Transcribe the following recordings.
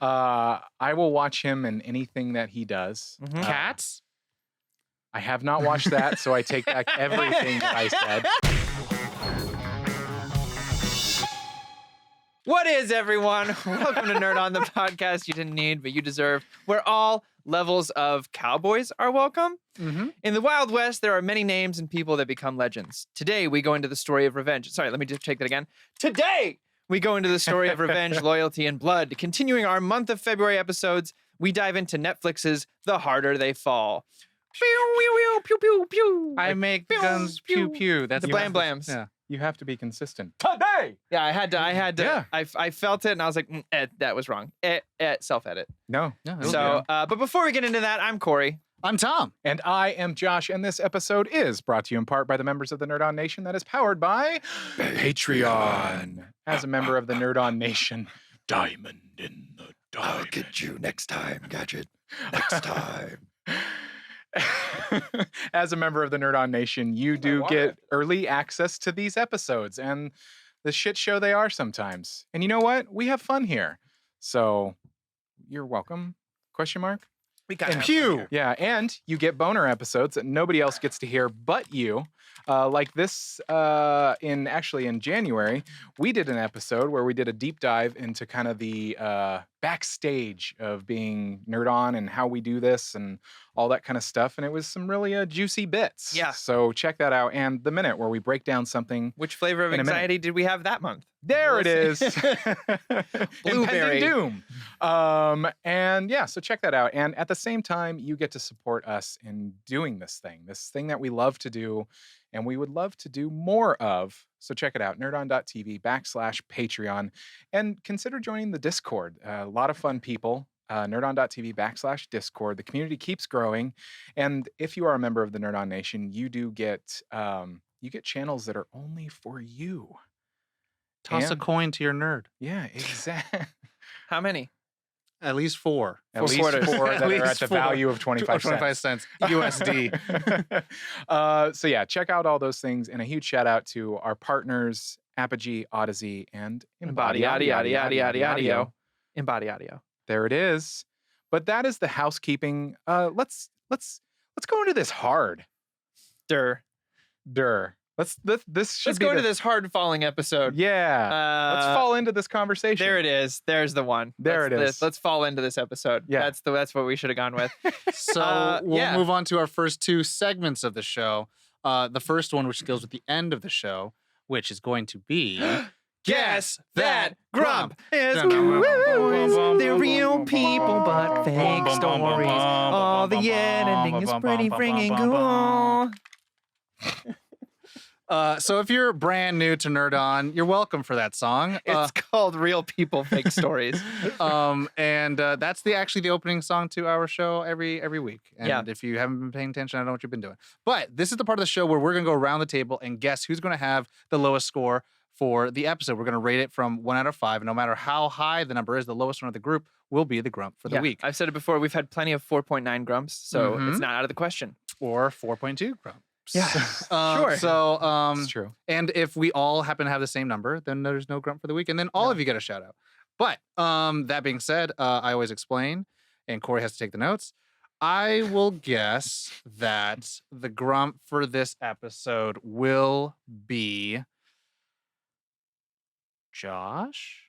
I will watch him in anything that he does. Mm-hmm. Cats? I have not watched that, so I take back everything that I said. What is, everyone? Welcome to Nerd on, the podcast you didn't need, but you deserve, where all levels of cowboys are welcome. Mm-hmm. In the Wild West, there are many names and people that become legends. Today, we go into the story of revenge. Sorry, let me just take that again. Today, we go into the story of revenge, loyalty, and blood. Continuing our month of February episodes, we dive into Netflix's The Harder They Fall. Pew, pew, pew, pew, pew. I make guns pew pew. That's the blam blams. Yeah. You have to be consistent. Today! Yeah, I had to. Yeah. I felt it, and I was like, that was wrong. Self-edit. No. So, but before we get into that, I'm Corey. I'm Tom. And I am Josh, and this episode is brought to you in part by the members of the Nerd On Nation that is powered by Patreon. As a member of the Nerd On Nation, Diamond in the Diamond. I'll get you next time, Gadget. Next time. As a member of the Nerd On Nation, you do get early access to these episodes and the shit show they are sometimes. And you know what? We have fun here. So you're welcome? Question mark? We got Pew. Yeah, and you get boner episodes that nobody else gets to hear but you. Like this, in January, we did an episode where we did a deep dive into kind of the backstage of being Nerd On and how we do this and all that kind of stuff. And it was some really juicy bits. Yeah. So check that out. And The Minute, where we break down something. Which flavor of anxiety did we have that month? There it is. Blueberry. Impending doom. And yeah, so check that out. And at the same time, you get to support us in doing this thing that we love to do and we would love to do more of. So check it out, nerdon.tv/Patreon, and consider joining the Discord. A lot of fun people. Nerdon.tv/Discord. The community keeps growing. And if you are a member of the Nerd On Nation, you do get channels that are only for you. Toss a coin to your nerd. Yeah, exactly. How many? At least four. At least four that are at the value of 25 cents USD. So yeah, check out all those things. And a huge shout out to our partners, Apogee, Odyssey, and Embody Audio. Embody Audio. There it is. But that is the housekeeping. Let's go into this hard. Durr. Let's go into this hard falling episode. Yeah. Let's fall into this conversation. There it is. There's the one. It is. Let's fall into this episode. Yeah. That's what we should have gone with. So we'll move on to our first two segments of the show. The first one, which deals with the end of the show, which is going to be Guess That Grump is the real people but fake stories. All the editing is pretty freaking cool. So if you're brand new to Nerd On, you're welcome for that song. It's called Real People Fake Stories. And that's actually the opening song to our show every week. And if you haven't been paying attention, I don't know what you've been doing. But this is the part of the show where we're going to go around the table and guess who's going to have the lowest score for the episode. We're going to rate it from 1 out of 5. And no matter how high the number is, the lowest one of the group will be the grump for the week. I've said it before. We've had plenty of 4.9 grumps, so it's not out of the question. Or 4.2 grumps. Yeah, sure. So, it's true. And if we all happen to have the same number, then there's no grump for the week, and then all of you get a shout out. But that being said, I always explain, and Corey has to take the notes. I will guess that the grump for this episode will be Josh?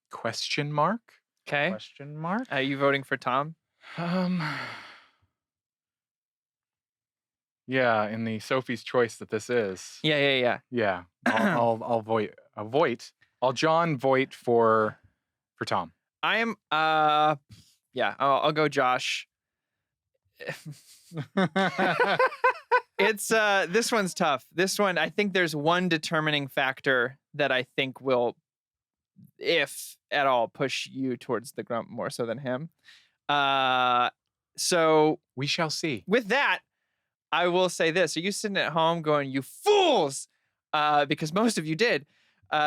Question mark? Okay. Question mark? Are you voting for Tom? Yeah, in the Sophie's Choice that this is. Yeah. Yeah, I'll vote. I'll John vote for Tom. I am. I'll go Josh. It's this one's tough. This one, I think there's one determining factor that I think will, if at all, push you towards the grump more so than him. So we shall see. With that, I will say this. Are you sitting at home going, you fools? Because most of you did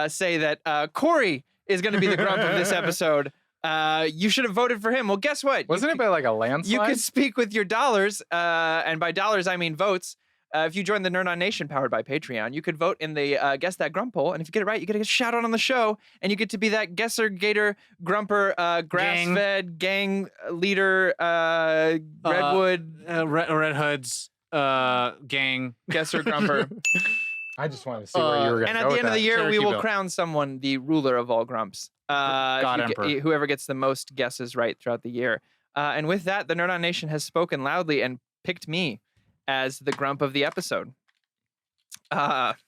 say that Corey is going to be the grump of this episode. You should have voted for him. Well, guess what? Wasn't it by like a landslide? You could speak with your dollars, and by dollars I mean votes. if you join the Nerd On Nation powered by Patreon, you could vote in the Guess That Grump poll. And if you get it right, you get a shout out on the show. And you get to be that Guesser, Gator, Grumper, grass-fed, gang leader, Redwood. Red Hoods, gang. Guesser, Grumper. I just wanted to see where you were going to And go at the with end of the that. year, we Cherokee will vote. crown someone the ruler of all grumps. God Emperor. Whoever gets the most guesses right throughout the year. And with that, the Nerd On Nation has spoken loudly and picked me as the grump of the episode.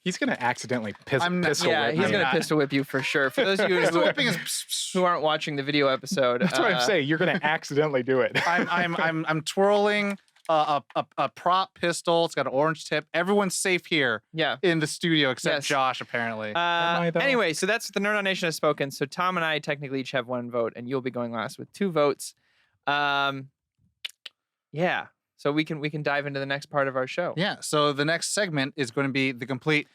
He's going to accidentally pistol Yeah, whip he's me. going to pistol whip you for sure. For those of you Pistol who, whipping is. who aren't watching the video episode, That's what I'm saying. You're going to accidentally do it. I'm twirling a prop pistol. It's got an orange tip. Everyone's safe here Yeah. in the studio except Yes. Josh, apparently. I, though? Anyway, so that's the Nerd On Nation has spoken. So Tom and I technically each have 1 vote, and you'll be going last with 2 votes. Yeah. So we can dive into the next part of our show. Yeah. So the next segment is going to be the complete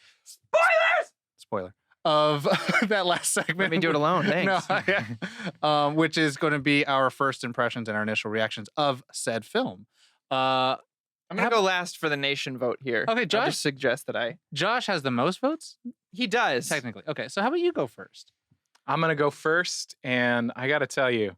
spoiler of that last segment. Let me do it alone. Thanks. No, yeah. Which is going to be our first impressions and our initial reactions of said film. I'm gonna go last for the nation vote here. Okay, I'll Josh? just suggest that Josh has the most votes, he does. technically. Okay, so how about you go first? I'm going to go first, and I got to tell you,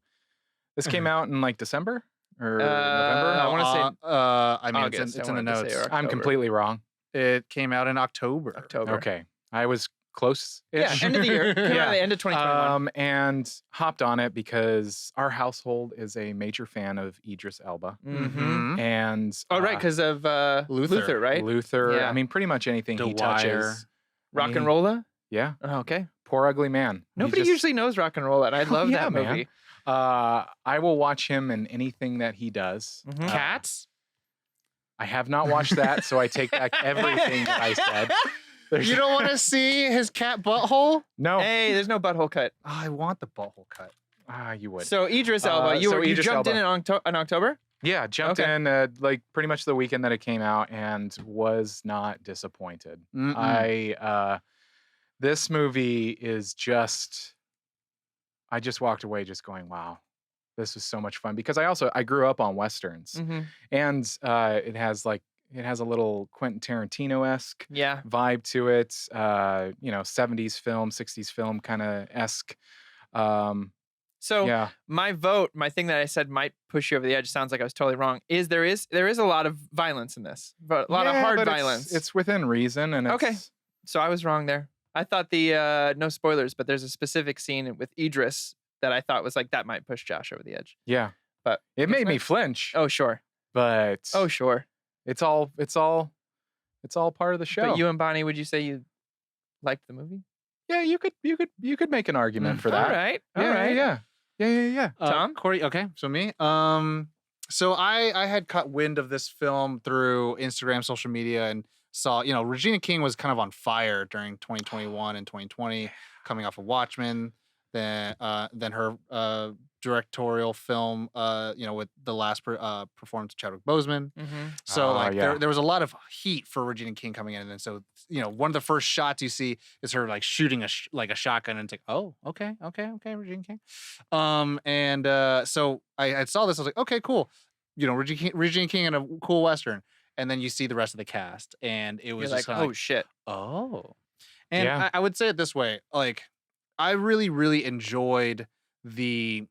this came out in like December or November. I wanna say I mean, August, it's I in the wanted to say, notes. or I'm October. completely wrong. It came out in October. October. Okay. I was close. Yeah, end of the year. Come out Yeah. at the end of 2021. And hopped on it because our household is a major fan of Idris Elba. Mm-hmm. And Oh, right, because of Luther, right? Luther. Yeah. I mean, pretty much anything he Dwyer. touches. Rock mean, and Rolla? Yeah. Oh, okay. Poor ugly man. He Nobody just- usually knows Rock and Rolla, and I love Yeah, that man. movie. I will watch him in anything that he does. Mhm. Cats? I have not watched that, so I take back everything that I said. There's- You don't want to see his cat butthole? No. Hey, there's no butthole cut. Oh, I want the butthole cut. You would. So Idris Elba, you so you Idris jumped Elba. in October? Yeah, jumped Okay. in like pretty much the weekend that it came out and was not disappointed. Mm-mm. This movie is just I just walked away just going, wow, this was so much fun because I grew up on westerns Mm-hmm. and it has a little Quentin Tarantino-esque Yeah. vibe to it, 70s film, 60s film kind of esque. So Yeah. my vote, my thing that I said might push you over the edge, sounds like I was totally wrong, is there is a lot of violence in this. But a lot of Yeah, hard but violence. It's within reason and Okay. it's So I was wrong there. I thought the no spoilers, but there's a specific scene with Idris that I thought was like that might push Josh over the edge. yeah. But It made me it's flinch. Oh sure. But Oh sure. it's all part of the show. But you and Bonnie, would you say you liked the movie? Yeah, you could make an argument for that. All right. All Yeah, right. yeah. Tom? Corey, okay, so me. So I had caught wind of this film through Instagram, social media, and saw, Regina King was kind of on fire during 2021 and 2020, coming off of Watchmen. Then her directorial film, with the last performance of Chadwick Boseman. Mm-hmm. So Oh, like yeah. there was a lot of heat for Regina King coming in, and then so one of the first shots you see is her like shooting a shotgun, and it's like, oh, okay, Regina King. So I saw this, I was like, okay, cool, Regina King in a cool western, and then you see the rest of the cast, and it was You're just like, kinda oh shit. oh, and Yeah. I would say it this way, like I really, really enjoyed the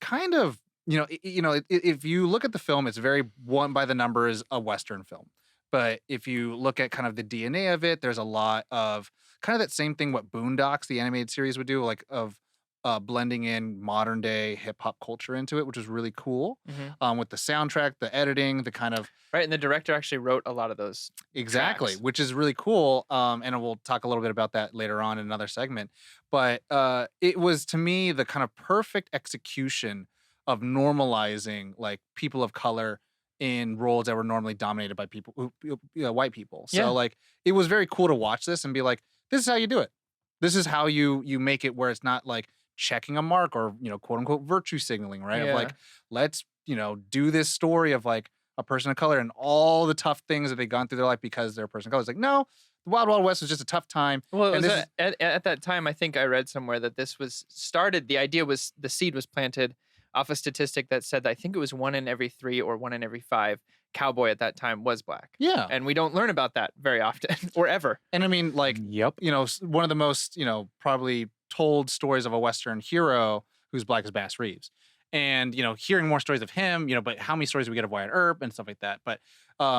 kind of, if you look at the film, it's very one by the numbers, a Western film. But if you look at kind of the DNA of it, there's a lot of kind of that same thing what Boondocks, the animated series, would do, like of blending in modern day hip hop culture into it, which is really cool. Mhm. With the soundtrack, the editing, the kind of Right, and the director actually wrote a lot of those. exactly, tracks. which is really cool. And we'll talk a little bit about that later on in another segment. But it was, to me, the kind of perfect execution of normalizing like people of color in roles that were normally dominated by white people. So Yeah. like it was very cool to watch this and be like, this is how you do it. This is how you make it where it's not like checking a mark or quote unquote virtue signaling, right? Yeah. Of like, let's do this story of like a person of color and all the tough things that they've gone through their life because they're a person of color. It's like, no, the Wild Wild West was just a tough time. Well, it And was this at that time, I think I read somewhere that this was started. The idea was the seed was planted off a statistic that said that I think it was 1 in every 3 or 1 in every 5 cowboy at that time was black. Yeah. And we don't learn about that very often or ever. And I mean, like, Yep. one of the most, probably told stories of a Western hero who's black is Bass Reeves. And, hearing more stories of him, but how many stories do we get of Wyatt Earp and stuff like that. But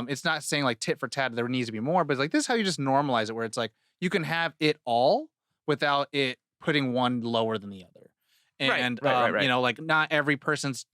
it's not saying like tit for tat, there needs to be more, but it's like, this is how you just normalize it, where it's like, you can have it all without it putting one lower than the other. And, right. like not every person's,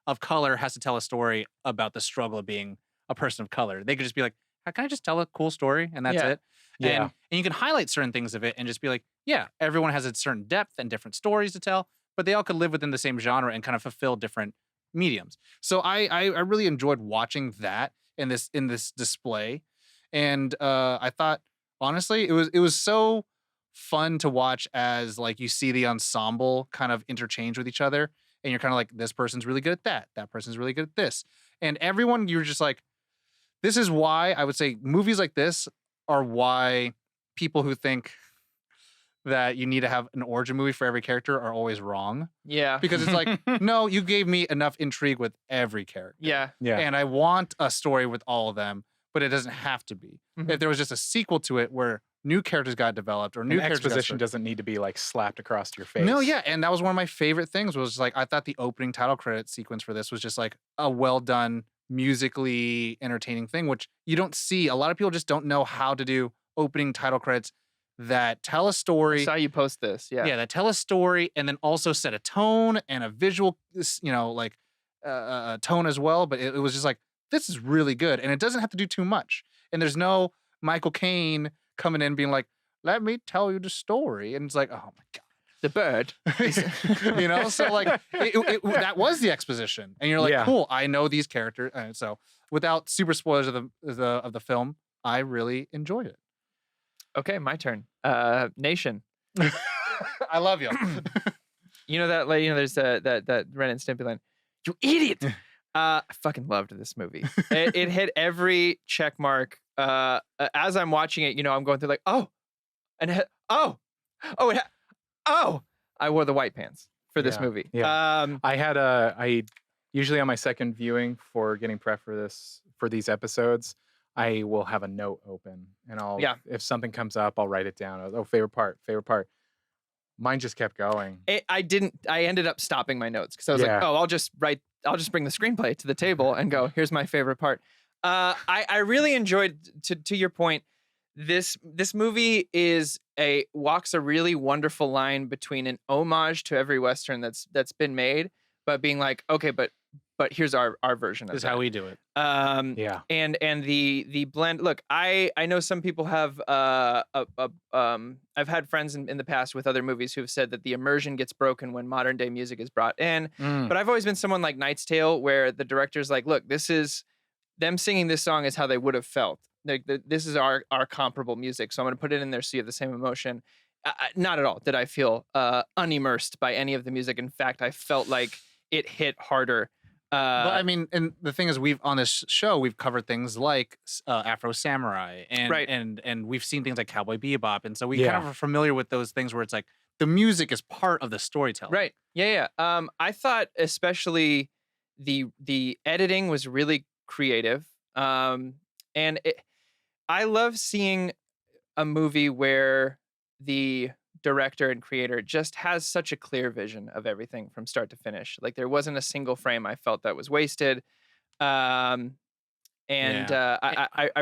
of color has to tell a story about the struggle of being a person of color. They could just be like, can I just tell a cool story? And that's it. Yeah. And you can highlight certain things of it and just be like, yeah, everyone has a certain depth and different stories to tell, but they all could live within the same genre and kind of fulfill different mediums. So I really enjoyed watching that in this display. And I thought, honestly, it was so fun to watch as like you see the ensemble kind of interchange with each other, and you're kind of like, this person's really good at that person's really good at this, and everyone, you're just like, this is why I would say movies like this are why people who think that you need to have an origin movie for every character are always wrong. Yeah. Because it's like, no, you gave me enough intrigue with every character. Yeah. Yeah. And I want a story with all of them, but it doesn't have to be. Mhm. If there was just a sequel to it where new characters got developed or new An characters got exposition started- doesn't need to be like slapped across your face. No, yeah, and that was one of my favorite things. Was like, I thought the opening title credit sequence for this was just like a well done, musically entertaining thing, which you don't see. A lot of people just don't know how to do opening title credits that tell a I story. saw you post this. Yeah. Yeah, that tell a story and then also set a tone and a visual, like a tone as well. But it was just like, this is really good, and it doesn't have to do too much. And there's no Michael Caine coming in being like, let me tell you the story, and it's like, oh my god. The bird. So like that was the exposition, and you're like, Yeah. cool, I know these characters. And so without super spoilers of the film, I really enjoyed it. Okay, my turn. Nation. I love you. You know that, like, there's that Ren and Stimpy line. You idiot! I fucking loved this movie. It hit every check mark. As I'm watching it, I'm going through like, oh, and I wore the white pants for this Yeah, movie. yeah. I usually on my second viewing for getting prep for these episodes, I will have a note open, and if something comes up, I'll write it down. Oh, favorite part. Mine just kept going. I ended up stopping my notes because I was Yeah. like, oh, I'll just bring the screenplay to the table and go, here's my favorite part. I really enjoyed, to your point, this movie walks a really wonderful line between an homage to every Western that's been made, but being like, okay, but here's our version of This is that. how we do it. Yeah. And the blend. Look, I know some people have I've had friends in the past with other movies who've said that the immersion gets broken when modern day music is brought in. But I've always been someone like Knight's Tale, where the director's like, look, this is them singing this song is how they would have felt. Like this is our comparable music, so I'm going to put it in there so you have the same emotion. Not at all did I feel unimmersed by any of the music. In fact, I felt like it hit harder. But I mean, and the thing is, on this show we've covered things like Afro Samurai, and Right. and we've seen things like Cowboy Bebop, and so we Yeah. kind of are familiar with those things where it's like the music is part of the storytelling. Right. Yeah. I thought especially the editing was really creative. And I love seeing a movie where the director and creator just has such a clear vision of everything from start to finish. Like there wasn't a single frame I felt that was wasted. I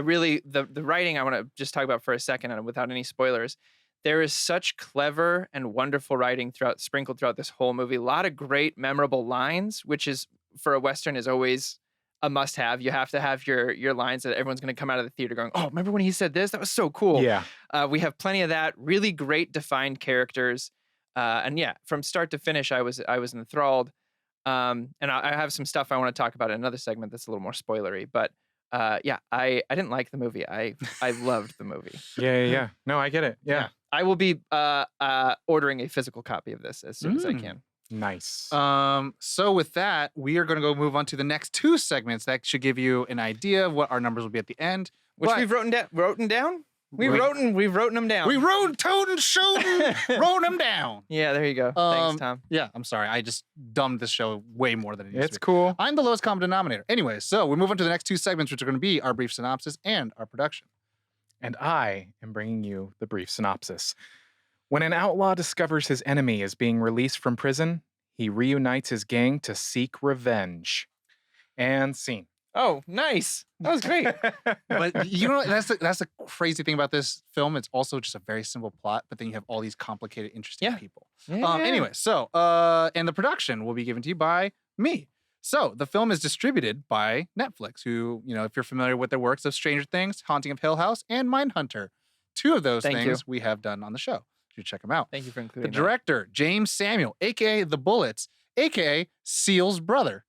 really, the writing I want to just talk about for a second, and without any spoilers, there is such clever and wonderful writing sprinkled throughout this whole movie. A lot of great, memorable lines, which is for a Western is always a must-have. You have to have your lines that everyone's going to come out of the theater going, "Oh, remember when he said this? That was so cool." Yeah. We have plenty of that. Really great defined characters, and yeah, from start to finish, I was enthralled. And I have some stuff I want to talk about in another segment that's a little more spoilery, but. Yeah, I didn't like the movie. I loved the movie. Yeah. No, I get it. Yeah. I will be ordering a physical copy of this as soon as I can. Nice. So with that, we are going to go move on to the next two segments that should give you an idea of what our numbers will be at the end. Which But we've written down? We've wrote them down. We rode, towed, and showed, wrote them down. Yeah, there you go. Thanks, Tom. Yeah, I'm sorry. I just dumbed this show way more than it needs It's to be. cool. I'm the lowest common denominator. Anyway, so we move on to the next two segments, which are going to be our brief synopsis and our production. And I am bringing you the brief synopsis. When an outlaw discovers his enemy is being released from prison, he reunites his gang to seek revenge. And scene. Oh, nice. That was great. But you know, that's the crazy thing about this film. It's also just a very simple plot, but then you have all these complicated, interesting people. Yeah. Anyway, so and the production will be given to you by me. So the film is distributed by Netflix, who, you know, if you're familiar with their works of Stranger Things, Haunting of Hill House, and Mindhunter, two of those things we have done on the show. You should check them out. Thank you for The including director, James Samuel, aka The Bullets, aka Seal's brother.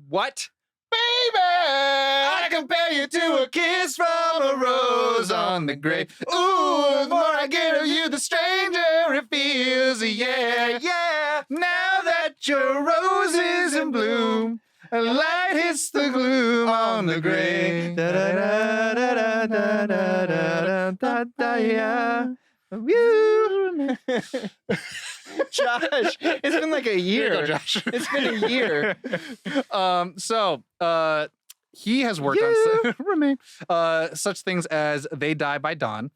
What? Baby, I compare you to a kiss from a rose on the grave. Ooh, the more I get of you, the stranger it feels. Yeah, yeah. Now that your rose is in bloom, a light hits the gloom on the grave. Da da da da da da da da yeah. Josh, it's been like a year. Here you go, Josh. It's been a year. He has worked on remain such things as They Die by Dawn,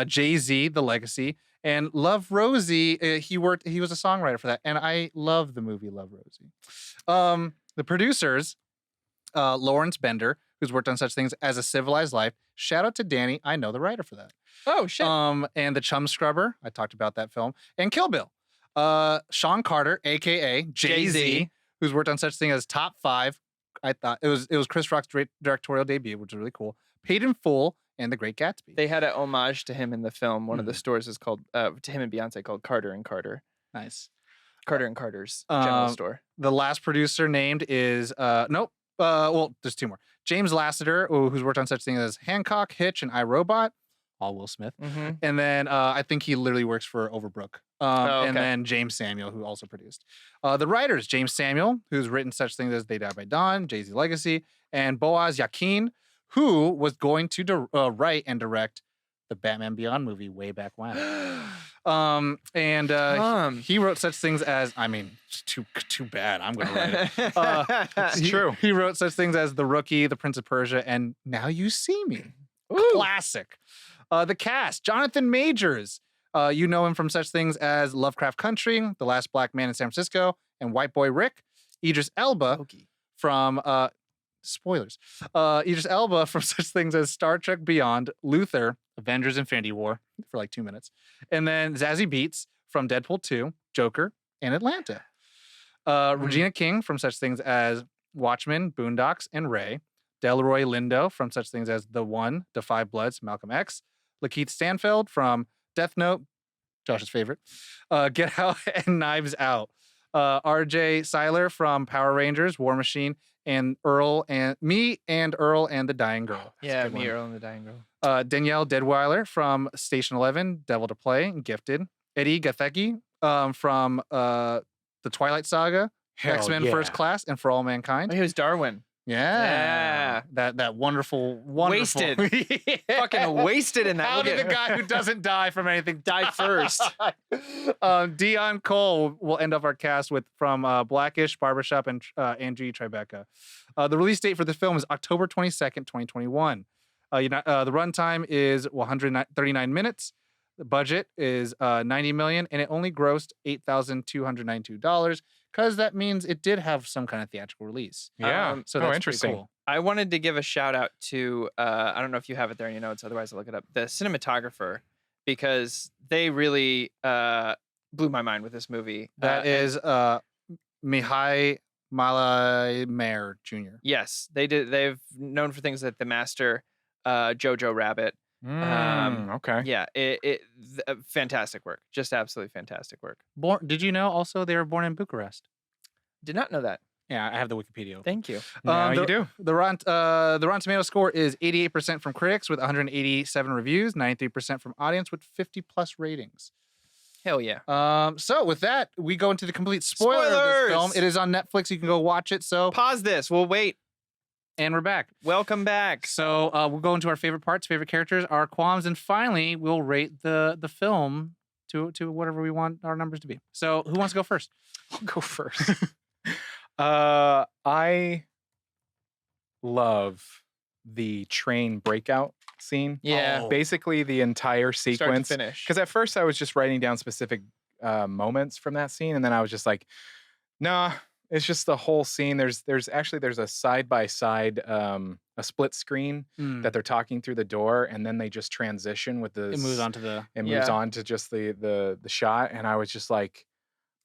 Jay-Z, The Legacy, and Love Rosie. He was a songwriter for that, and I love the movie Love Rosie. The producers, Lawrence Bender, who's worked on such things as A Civilized Life. Shout out to Danny, I know the writer for that. Oh shit. And The Chum Scrubber, I talked about that film, and Kill Bill. Sean Carter, aka Jay-Z, who's worked on such things as Top 5. I thought it was Chris Rock's directorial debut, which is really cool. Paid in Full and The Great Gatsby. They had an homage to him in the film. One of the stores is called to him and Beyonce called Carter and Carter. Nice. Carter and Carter's general store. The last producer named is well, there's two more. James Lasseter, who's worked on such things as Hancock, Hitch, and iRobot. All Will Smith. Mm-hmm. And then I think he literally works for Overbrook. Okay. And then James Samuel, who also produced. The writers, James Samuel, who's written such things as They Die by Dawn, Jay-Z Legacy, and Boaz Yakin, who was going to write and direct the Batman Beyond movie way back when. He wrote such things as, I mean, too bad. I'm going to write it. It's true. He wrote such things as The Rookie, The Prince of Persia, and Now You See Me. Ooh. Classic. The cast, Jonathan Majors. You know him from such things as Lovecraft Country, The Last Black Man in San Francisco, and White Boy Rick. Idris Elba from, spoilers. Idris Elba from such things as Star Trek Beyond, Luther, Avengers Infinity War for like 2 minutes. And then Zazie Beetz from Deadpool 2, Joker, and Atlanta. Regina King from such things as Watchmen, Boondocks, and Ray. Delroy Lindo from such things as The One, The Five Bloods, Malcolm X. Lakeith Stanfield from Death Note, Josh's favorite, Get Out, and Knives Out. RJ Seiler from Power Rangers, War Machine, and Earl and the Dying Girl. Yeah, me, Earl, and the Dying Girl. Danielle Deadweiler from Station 11, Devil to Play, and Gifted. Eddie Gathecki from The Twilight Saga, Hell X-Men yeah. First Class, and For All Mankind. Oh, he was Darwin. Yeah. That wonderful. Wasted. Yeah. Fucking wasted in that. How did the guy who doesn't die from anything Die first? Dion Cole will end up our cast from Blackish, Barbershop, and Angie Tribeca. The release date for the film is October 22nd, 2021. The runtime is 139 minutes. The budget is $90 million, and it only grossed $8,292 because that means it did have some kind of theatrical release. Yeah. So that's interesting. pretty cool. I wanted to give a shout out to I don't know if you have it there in your notes, otherwise I'll look it up. The cinematographer, because they really blew my mind with this movie. That is Mihai Malaimer Jr. Yes, they did. They've known for things like The Master, Jojo Rabbit. Okay. Yeah, fantastic work. Just absolutely fantastic work. Did you know also they were born in Bucharest? Did not know that. Yeah, I have the Wikipedia open. Thank you. Now you do. The Rotten Tomato score is 88% from critics with 187 reviews, 93% from audience with 50 plus ratings. Hell yeah. So with that, we go into the complete spoiler of this Spoilers! film. It is on Netflix. You can go watch it. So Pause this. We'll wait. And we're back. Welcome back. So we'll go into our favorite parts, favorite characters, our qualms, and finally we'll rate the film to whatever we want our numbers to be. So who wants to go first? I'll go first. I love the train breakout scene. Yeah. Oh. Basically the entire Start to sequence. finish. Because at first I was just writing down specific moments from that scene, and then I was just like, nah, it's just the whole scene. There's a side by side, a split screen that they're talking through the door, and then they just transition with the. It moves on to the. It moves on to just the shot, and I was just like,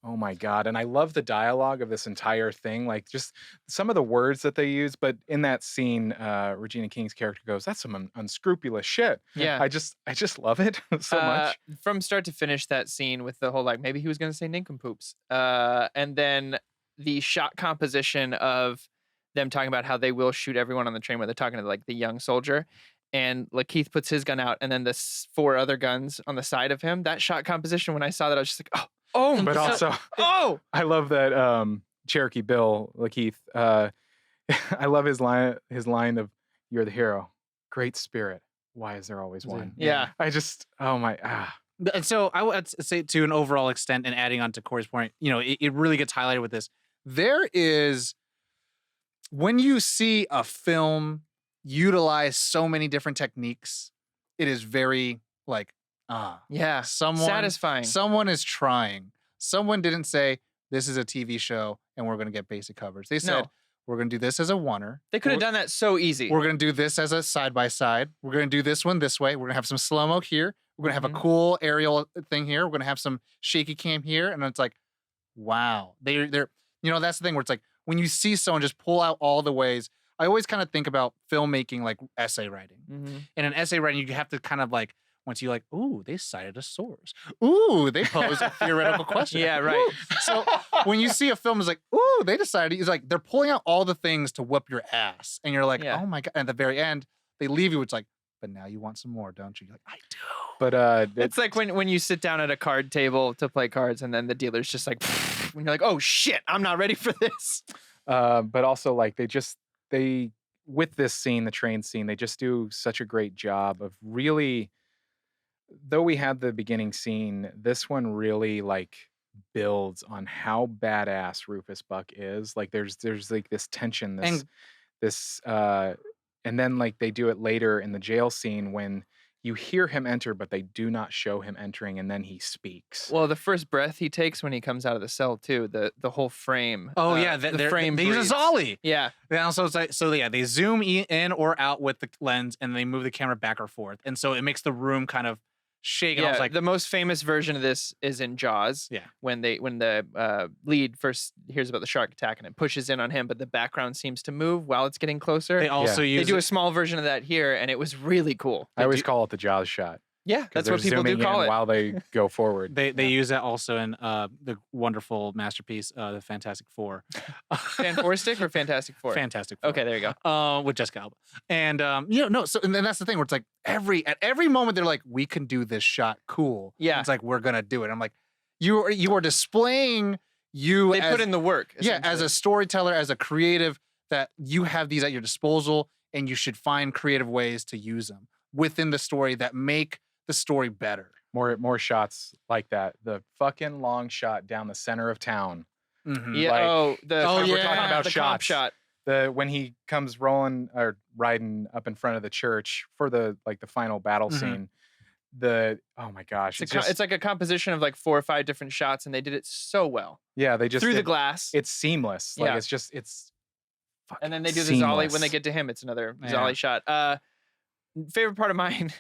oh my God. And I love the dialogue of this entire thing. Like just some of the words that they use. But in that scene, Regina King's character goes, that's some unscrupulous shit. Yeah. I just love it so much. From start to finish, that scene with the whole, like, maybe he was going to say nincompoops. And then the shot composition of them talking about how they will shoot everyone on the train, where they're talking to like the young soldier. And Lakeith puts his gun out, and then the 4 other guns on the side of him. That shot composition, when I saw that, I was just like, oh, But also, I love that Cherokee Bill Lakeith. I love his line of "You're the hero, great spirit. Why is there always one?" Yeah. I just, And so I would say, to an overall extent, and adding on to Corey's point, it really gets highlighted with this. There is, when you see a film utilize so many different techniques, it is very like, yeah, satisfying. Someone is trying. Someone didn't say, this is a TV show and we're going to get basic covers. They said, we're going to do this as a oneer. They could have done that so easy. We're going to do this as a side-by-side. We're going to do this one this way. We're going to have some slow-mo here. We're going to have a cool aerial thing here. We're going to have some shaky cam here. And it's like, wow. They're that's the thing where it's like, when you see someone just pull out all the ways, I always kind of think about filmmaking like essay writing. In an essay writing, you have to kind of like, once you like, ooh, they cited a source. Ooh, they posed a theoretical question. Yeah, right. Ooh. So when you see a film, it's like, ooh, they decided. It's like they're pulling out all the things to whoop your ass, and you're like, oh my God. And at the very end, they leave you. It's like, but now you want some more, don't you? You're like, I do. But it's like when you sit down at a card table to play cards, and then the dealer's just like, when you're like, oh shit, I'm not ready for this. But also like they with this scene, the train scene, they just do such a great job of really. Though we had the beginning scene, this one really like builds on how badass Rufus Buck is. Like there's like this tension, and then like they do it later in the jail scene when you hear him enter, but they do not show him entering, and then he speaks. Well, the first breath he takes when he comes out of the cell too, the whole frame. Oh yeah, the frame. They use a Zolly. Yeah. And also it's like, so yeah, they zoom in or out with the lens, and they move the camera back or forth, and so it makes the room kind of shake. And I was like, the most famous version of this is in Jaws. Yeah. When the lead first hears about the shark attack and it pushes in on him, but the background seems to move while it's getting closer. They also They do a small version of that here, and it was really cool. I always call it the Jaws shot. Yeah, that's what people do call it. While they go forward. They use that also in the wonderful masterpiece, the Fantastic Four. Fantastic or Fantastic Four? Fantastic Four. Okay, there you go. With Jessica Alba. And so and then that's the thing where it's like at every moment they're like, we can do this shot, cool. Yeah. And it's like, we're gonna do it. I'm like, you are displaying They put in the work. Yeah, as a storyteller, as a creative, that you have these at your disposal, and you should find creative ways to use them within the story that make the story better. More shots like that. The fucking long shot down the center of town. Mm-hmm. Yeah. We're talking about the shots. comp shot. When he comes rolling or riding up in front of the church for the final battle scene. Oh my gosh, it's like a composition of like 4 or 5 different shots, and they did it so well. Yeah, they just through the glass. It's seamless. Like it's. And then they do the seamless. Zolly when they get to him. It's another Zolly shot. Favorite part of mine,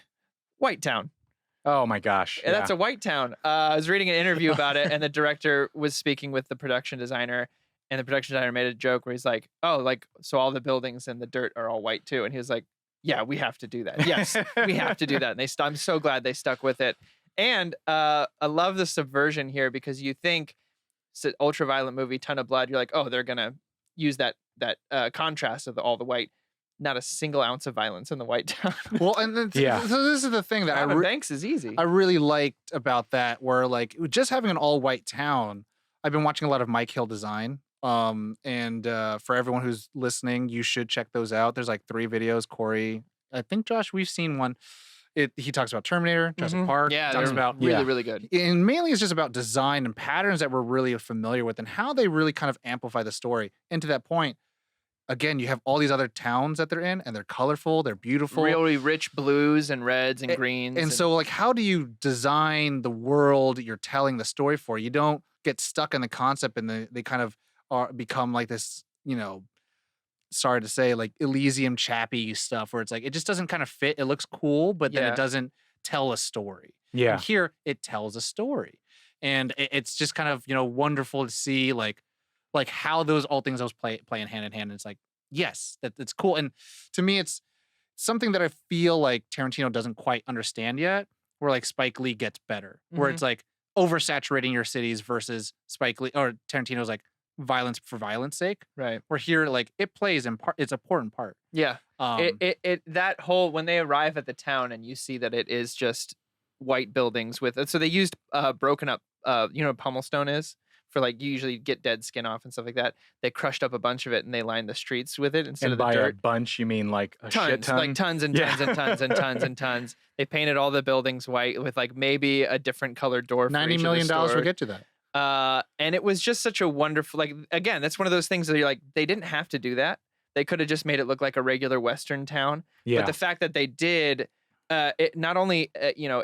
White Town. Oh my gosh. Yeah. That's a white town. I was reading an interview about it, and the director was speaking with the production designer, and the production designer made a joke where he's like, oh, like, so all the buildings and the dirt are all white too. And he was like, yeah, we have to do that. Yes, we have to do that. And I'm so glad they stuck with it. And I love the subversion here, because you think it's an ultra-violent movie, ton of blood. You're like, oh, they're going to use that contrast of all the white. Not a single ounce of violence in the White Town. Well, and then, so this is the thing that Banks is easy. I really liked about that, where like just having an all white town. I've been watching a lot of Mike Hill design, And for everyone who's listening, you should check those out. There's like 3 videos. Corey, I think Josh, we've seen one. He talks about Terminator, Jurassic Park. Yeah, Talks they're about really, really good. and mainly it's just about design and patterns that we're really familiar with and how they really kind of amplify the story. And to that point, again, you have all these other towns that they're in, and they're colorful, they're beautiful. Really rich blues and reds and greens. And so, like, how do you design the world you're telling the story for? You don't get stuck in the concept and they kind of become like this, sorry to say, like Elysium chappy stuff where it's like, it just doesn't kind of fit. It looks cool, but then it doesn't tell a story. Yeah. And here it tells a story. And it's just kind of, wonderful to see like how those all things those play in hand in hand. And it's like, yes, that's cool. And to me, it's something that I feel like Tarantino doesn't quite understand yet, where like Spike Lee gets better, where it's like oversaturating your cities versus Spike Lee or Tarantino's like violence for violence sake. Right. Where here, like it plays in part, it's an important part. Yeah. That whole, when they arrive at the town and you see that it is just white buildings with it. So they used broken up, what pummel stone is? For like, you usually get dead skin off and stuff like that. They crushed up a bunch of it and they lined the streets with it instead of the by dirt. a bunch, you mean like a Tons, shit ton? like tons and tons and tons and tons and tons. They painted all the buildings white with like maybe a different colored door for $90 each million of the will get to that. and it was just such a wonderful, like, again, that's one of those things that you're like, they didn't have to do that. They could have just made it look like a regular Western town. Yeah. But the fact that they did, it not only,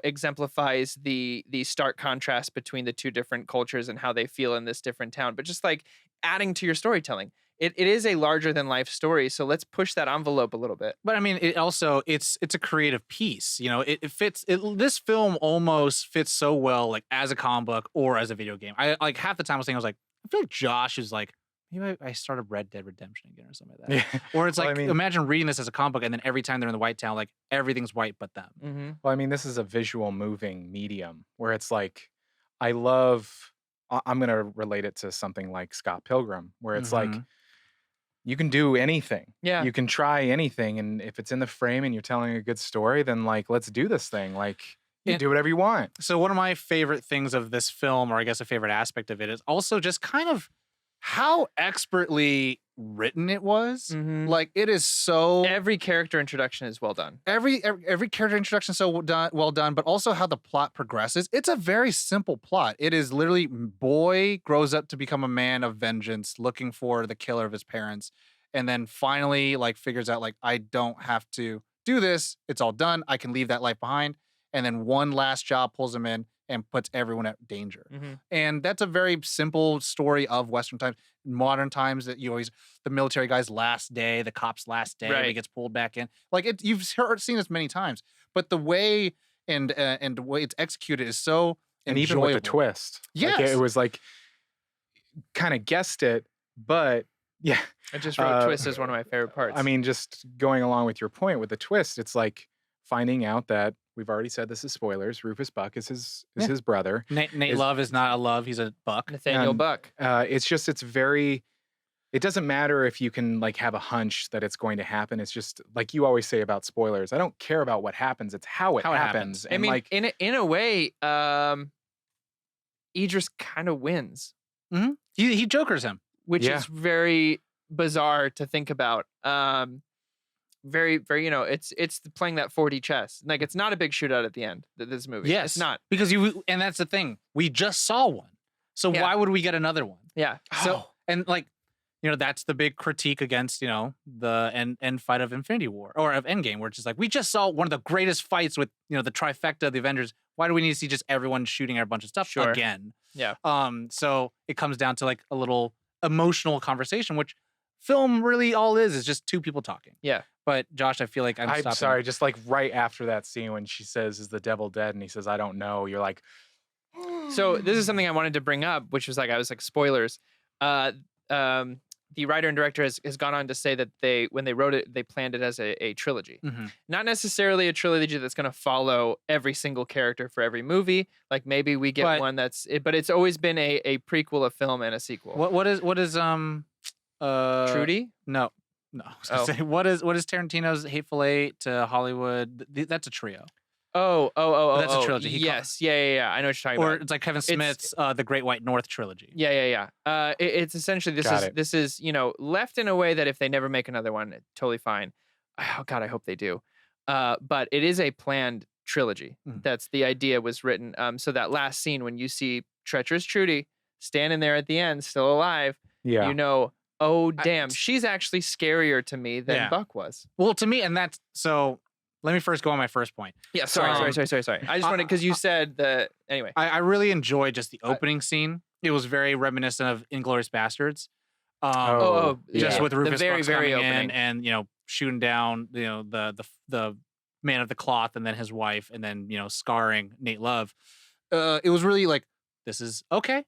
exemplifies the stark contrast between the two different cultures and how they feel in this different town, but just like adding to your storytelling. It is a larger than life story, so let's push that envelope a little bit. But I mean, it also it's a creative piece. It fits. This film almost fits so well, like as a comic book or as a video game. I like half the time I was like, I feel like Josh is like, maybe I started Red Dead Redemption again or something like that. Yeah. Or it's Well, like, imagine reading this as a comic book and then every time they're in the White Town, like everything's white but them. Mm-hmm. Well, I mean, this is a visual moving medium where it's like, I'm going to relate it to something like Scott Pilgrim, where it's like, you can do anything. Yeah. You can try anything. And if it's in the frame and you're telling a good story, then like, let's do this thing. Like, you do whatever you want. So one of my favorite things of this film, or I guess a favorite aspect of it, is also just kind of how expertly written it was. Mhm. Like it is so Every character introduction is well done. every character introduction is so well done, but also how the plot progresses. It's a very simple plot. It is literally boy grows up to become a man of vengeance, looking for the killer of his parents, and then finally like figures out like I don't have to do this. It's all done. I can leave that life behind. And then one last job pulls him in and puts everyone at danger. Mhm. And that's a very simple story of Western times. Modern times that the military guy's last day, the cop's last day, Right. he gets pulled back in. Like you've seen this many times, but the way and the way it's executed is so And even with the enjoyable. twist. Yes. Like, it was like, kind of guessed it, but yeah. I just wrote twist as one of my favorite parts. I mean, just going along with your point with the twist, it's like finding out that we've already said this is spoilers. Rufus Buck is his brother. Nate Love is not a love; he's a buck. Nathaniel and- Buck. It doesn't matter if you can like have a hunch that it's going to happen. It's just like you always say about spoilers. I don't care about what happens. It's how it happens. I And mean, like, in a way, Idris kind of wins, He jokers him. which Yeah. is very bizarre to think about. Very, very, it's playing that 4D chess. Like, it's not a big shootout at the end. This movie, Yes, it's not. because and that's the thing. We just saw one, so Yeah. why would we get another one? Yeah. So and like, that's the big critique against the end fight of Infinity War or of Endgame, where it's just like we just saw one of the greatest fights with the trifecta of the Avengers. Why do we need to see just everyone shooting at a bunch of stuff Sure. again? Yeah. So it comes down to like a little emotional conversation, which film really all is just two people talking. Yeah. But Josh, I feel like I'm stopping. sorry, just like right after that scene when she says, "Is the devil dead?" and he says, "I don't know." You're like, So this is something I wanted to bring up, which was I was like, spoilers. The writer and director has gone on to say that when they wrote it, they planned it as a trilogy. Mhm. Not necessarily a trilogy that's going to follow every single character for every movie. Like maybe we get one but it's always been a prequel, a film, and a sequel. What is Trudy? No. I was gonna say, what is Tarantino's Hateful Eight to Hollywood? That's a trio. Oh. That's a trilogy. He Yes. Yeah. I know what you're talking or about. it's like Kevin Smith's The Great White North trilogy. Yeah. It's essentially this is left in a way that if they never make another one, it's totally fine. Oh God, I hope they do. But it is a planned trilogy. That's the idea was written. So that last scene when you see treacherous Trudy standing there at the end, still alive, oh damn, she's actually scarier to me than Buck was. Well, to me, and that's so. Let me first go on my first point. Yeah, sorry. I just wanted because you said that anyway. I really enjoyed just the opening scene. It was very reminiscent of Inglourious Bastards. Just with Rufus Bucks coming in and shooting down the man of the cloth and then his wife and then scarring Nate Love. It was really like, this is okay,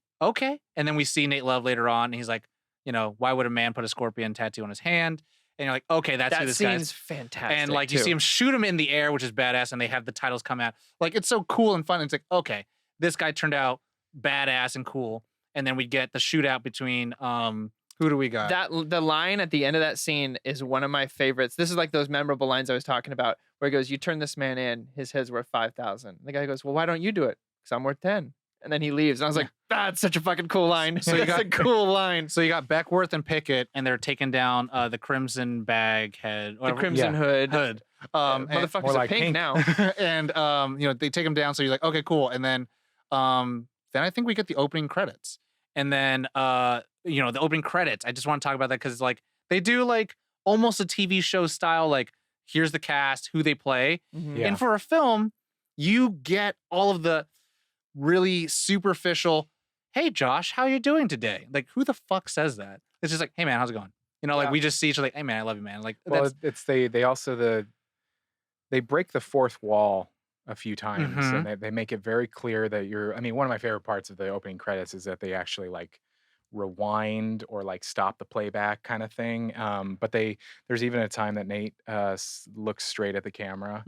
and then we see Nate Love later on and he's like, why would a man put a scorpion tattoo on his hand? And you're like, okay, that's who this guy is. That scene's fantastic. And like you see him shoot him in the air, which is badass, and they have the titles come out. Like it's so cool and fun. It's like, okay, this guy turned out badass and cool. And then we get the shootout between who do we got? The line at the end of that scene is one of my favorites. This is like those memorable lines I was talking about, where he goes, "You turn this man in, his head's worth 5,000." The guy goes, "Well, why don't you do it? Because I'm worth 10." And then he leaves. And I was like, that's such a fucking cool line. So that's a cool line. So you got Beckworth and Pickett, and they're taking down the Crimson Bag head. The Crimson Hood. Motherfuckers are pink now. And they take him down. So you're like, okay, cool. And then I think we get the opening credits. And then the opening credits. I just want to talk about that because like they do like almost a TV show style. Like here's the cast, who they play, and for a film, you get all of the really superficial, hey Josh, how you doing today? Like who the fuck says that? It's just like, hey man, how's it going? Like we just see each other like, hey man, I love you, man. Like they also they break the fourth wall a few times and they make it very clear that one of my favorite parts of the opening credits is that they actually like rewind or like stop the playback kind of thing. But there's even a time that Nate looks straight at the camera.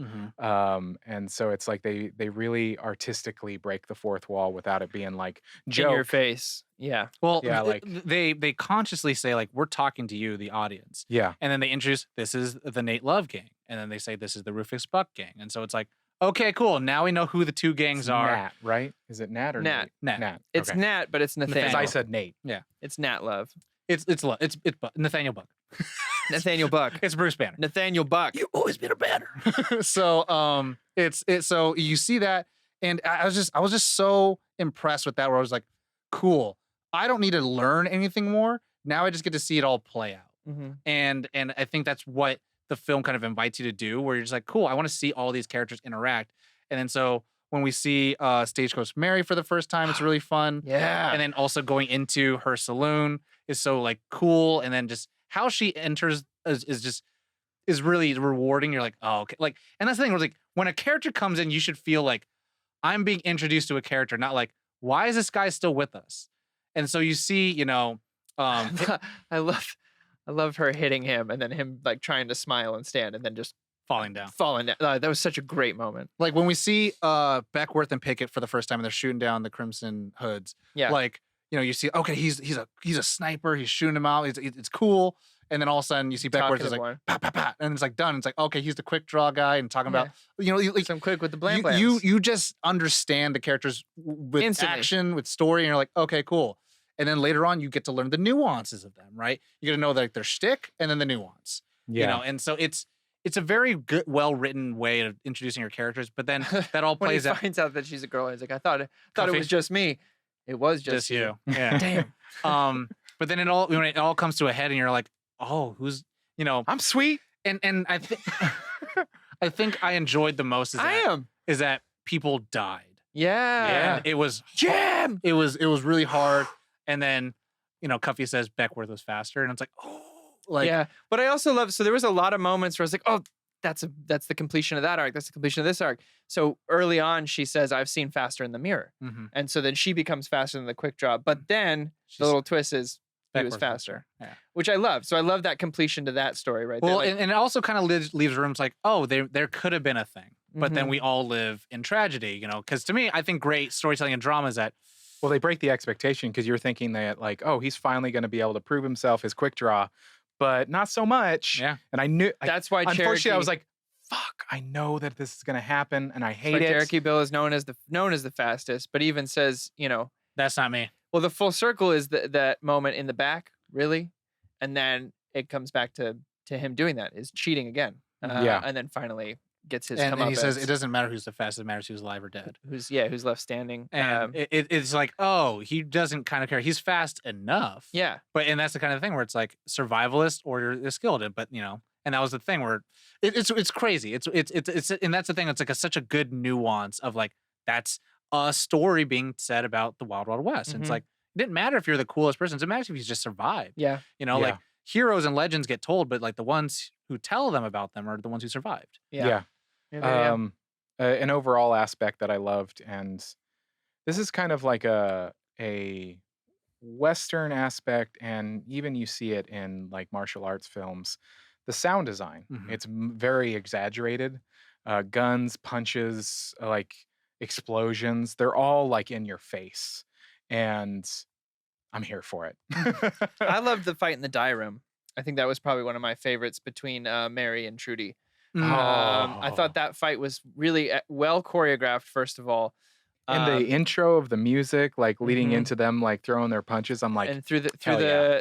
And so it's like they really artistically break the fourth wall without it being like joke. In your face. Yeah. Well, they consciously say like, we're talking to you, the audience. Yeah. And then they introduce, this is the Nate Love gang. And then they say, this is the Rufus Buck gang. And so it's like, okay, cool. Now we know who the two gangs are. Nat, right? Is it Nat or Nat? Nat. It's okay. Nat, but it's Nathaniel. Because I said Nate. Yeah. It's Nat Love. It's Nathaniel Buck. Nathaniel Buck. It's Bruce Banner. Nathaniel Buck. You've always been a banner. So so you see that, and I was just so impressed with that where I was like, cool. I don't need to learn anything more. Now I just get to see it all play out. And I think that's what the film kind of invites you to do, where you're just like, cool, I want to see all these characters interact. And then so when we see Stagecoach Mary for the first time, it's really fun. Yeah. And then also going into her saloon is so like cool. And then just how she enters is really rewarding. You're like, oh, okay. Like, and that's the thing where like when a character comes in, you should feel like I'm being introduced to a character, not like, why is this guy still with us? And so you see, I love her hitting him and then him like trying to smile and stand and then just falling down. That was such a great moment. Like when we see Beckworth and Pickett for the first time and they're shooting down the Crimson Hoods. Yeah. Like, you see, okay, he's a sniper. He's shooting him out. It's cool. And then all of a sudden you see Beckworth is like, pat, pat, pat, and it's like done. It's like, okay, he's the quick draw guy and talking about, like some quick with the blams. You just understand the characters with Instantly. action, with story, and you're like, okay, cool. And then later on, you get to learn the nuances of them, right? You get to know like their shtick and then the nuance. Yeah. And so it's a very good, well-written way of introducing your characters, but then that all plays when out. he finds out that she's a girl, he's like, I thought it was just me. It was just you. Yeah. Damn. But then it all comes to a head and you're like, oh, who's, I'm sweet. And I think I think I enjoyed the most is that people died. Yeah. And it was Jam. It was really hard. And then, Cuffy says Beckworth was faster. And it's like, oh, like. Yeah. But I also love, so there was a lot of moments where I was like, oh, that's the completion of that arc. That's the completion of this arc. So early on, she says, I've seen faster in the mirror. And so then she becomes faster than the quick draw. But then the little twist is he was faster. Yeah. Which I love. So I love that completion to that story right there. Well, and it also kind of leaves rooms like, oh, there could have been a thing. But then we all live in tragedy, because to me, I think great storytelling and drama is that. Well, they break the expectation because you're thinking that like, oh, he's finally going to be able to prove himself, his quick draw, but not so much. Yeah. And I knew that's why unfortunately I was like, fuck, I know that this is gonna happen, and I hate Like it. Derek Bill is known as the fastest, but even says, That's not me. well, the full circle is that moment in the back, really, and then it comes back to him doing that, is cheating again, Yeah. and then finally gets his And then he says comeuppance. it doesn't matter who's the fastest, it matters who's alive or dead. Who's left standing. And it's like, oh, he doesn't kind of care. He's fast enough. Yeah. And that's the kind of thing where it's like survivalist or you're skilled. But and that was the thing where it's crazy. It's and that's the thing. It's like such a good nuance of like that's a story being said about the Wild Wild West. And it's Mhm. like it didn't matter if you're the coolest person. It matters if you just survived. Yeah. Like heroes and legends get told, but like the ones who tell them about them are the ones who survived. Yeah. An overall aspect that I loved, and this is kind of like a Western aspect, and even you see it in like martial arts films, the sound design. Mhm. It's very exaggerated. Guns, punches, like explosions, they're all like in your face. And I'm here for it. I loved the fight in the dye room. I think that was probably one of my favorites between Mary and Trudy. I thought that fight was really well choreographed, first of all. And the intro of the music, like leading Mhm. into them like throwing their punches, I'm like, and through hell yeah.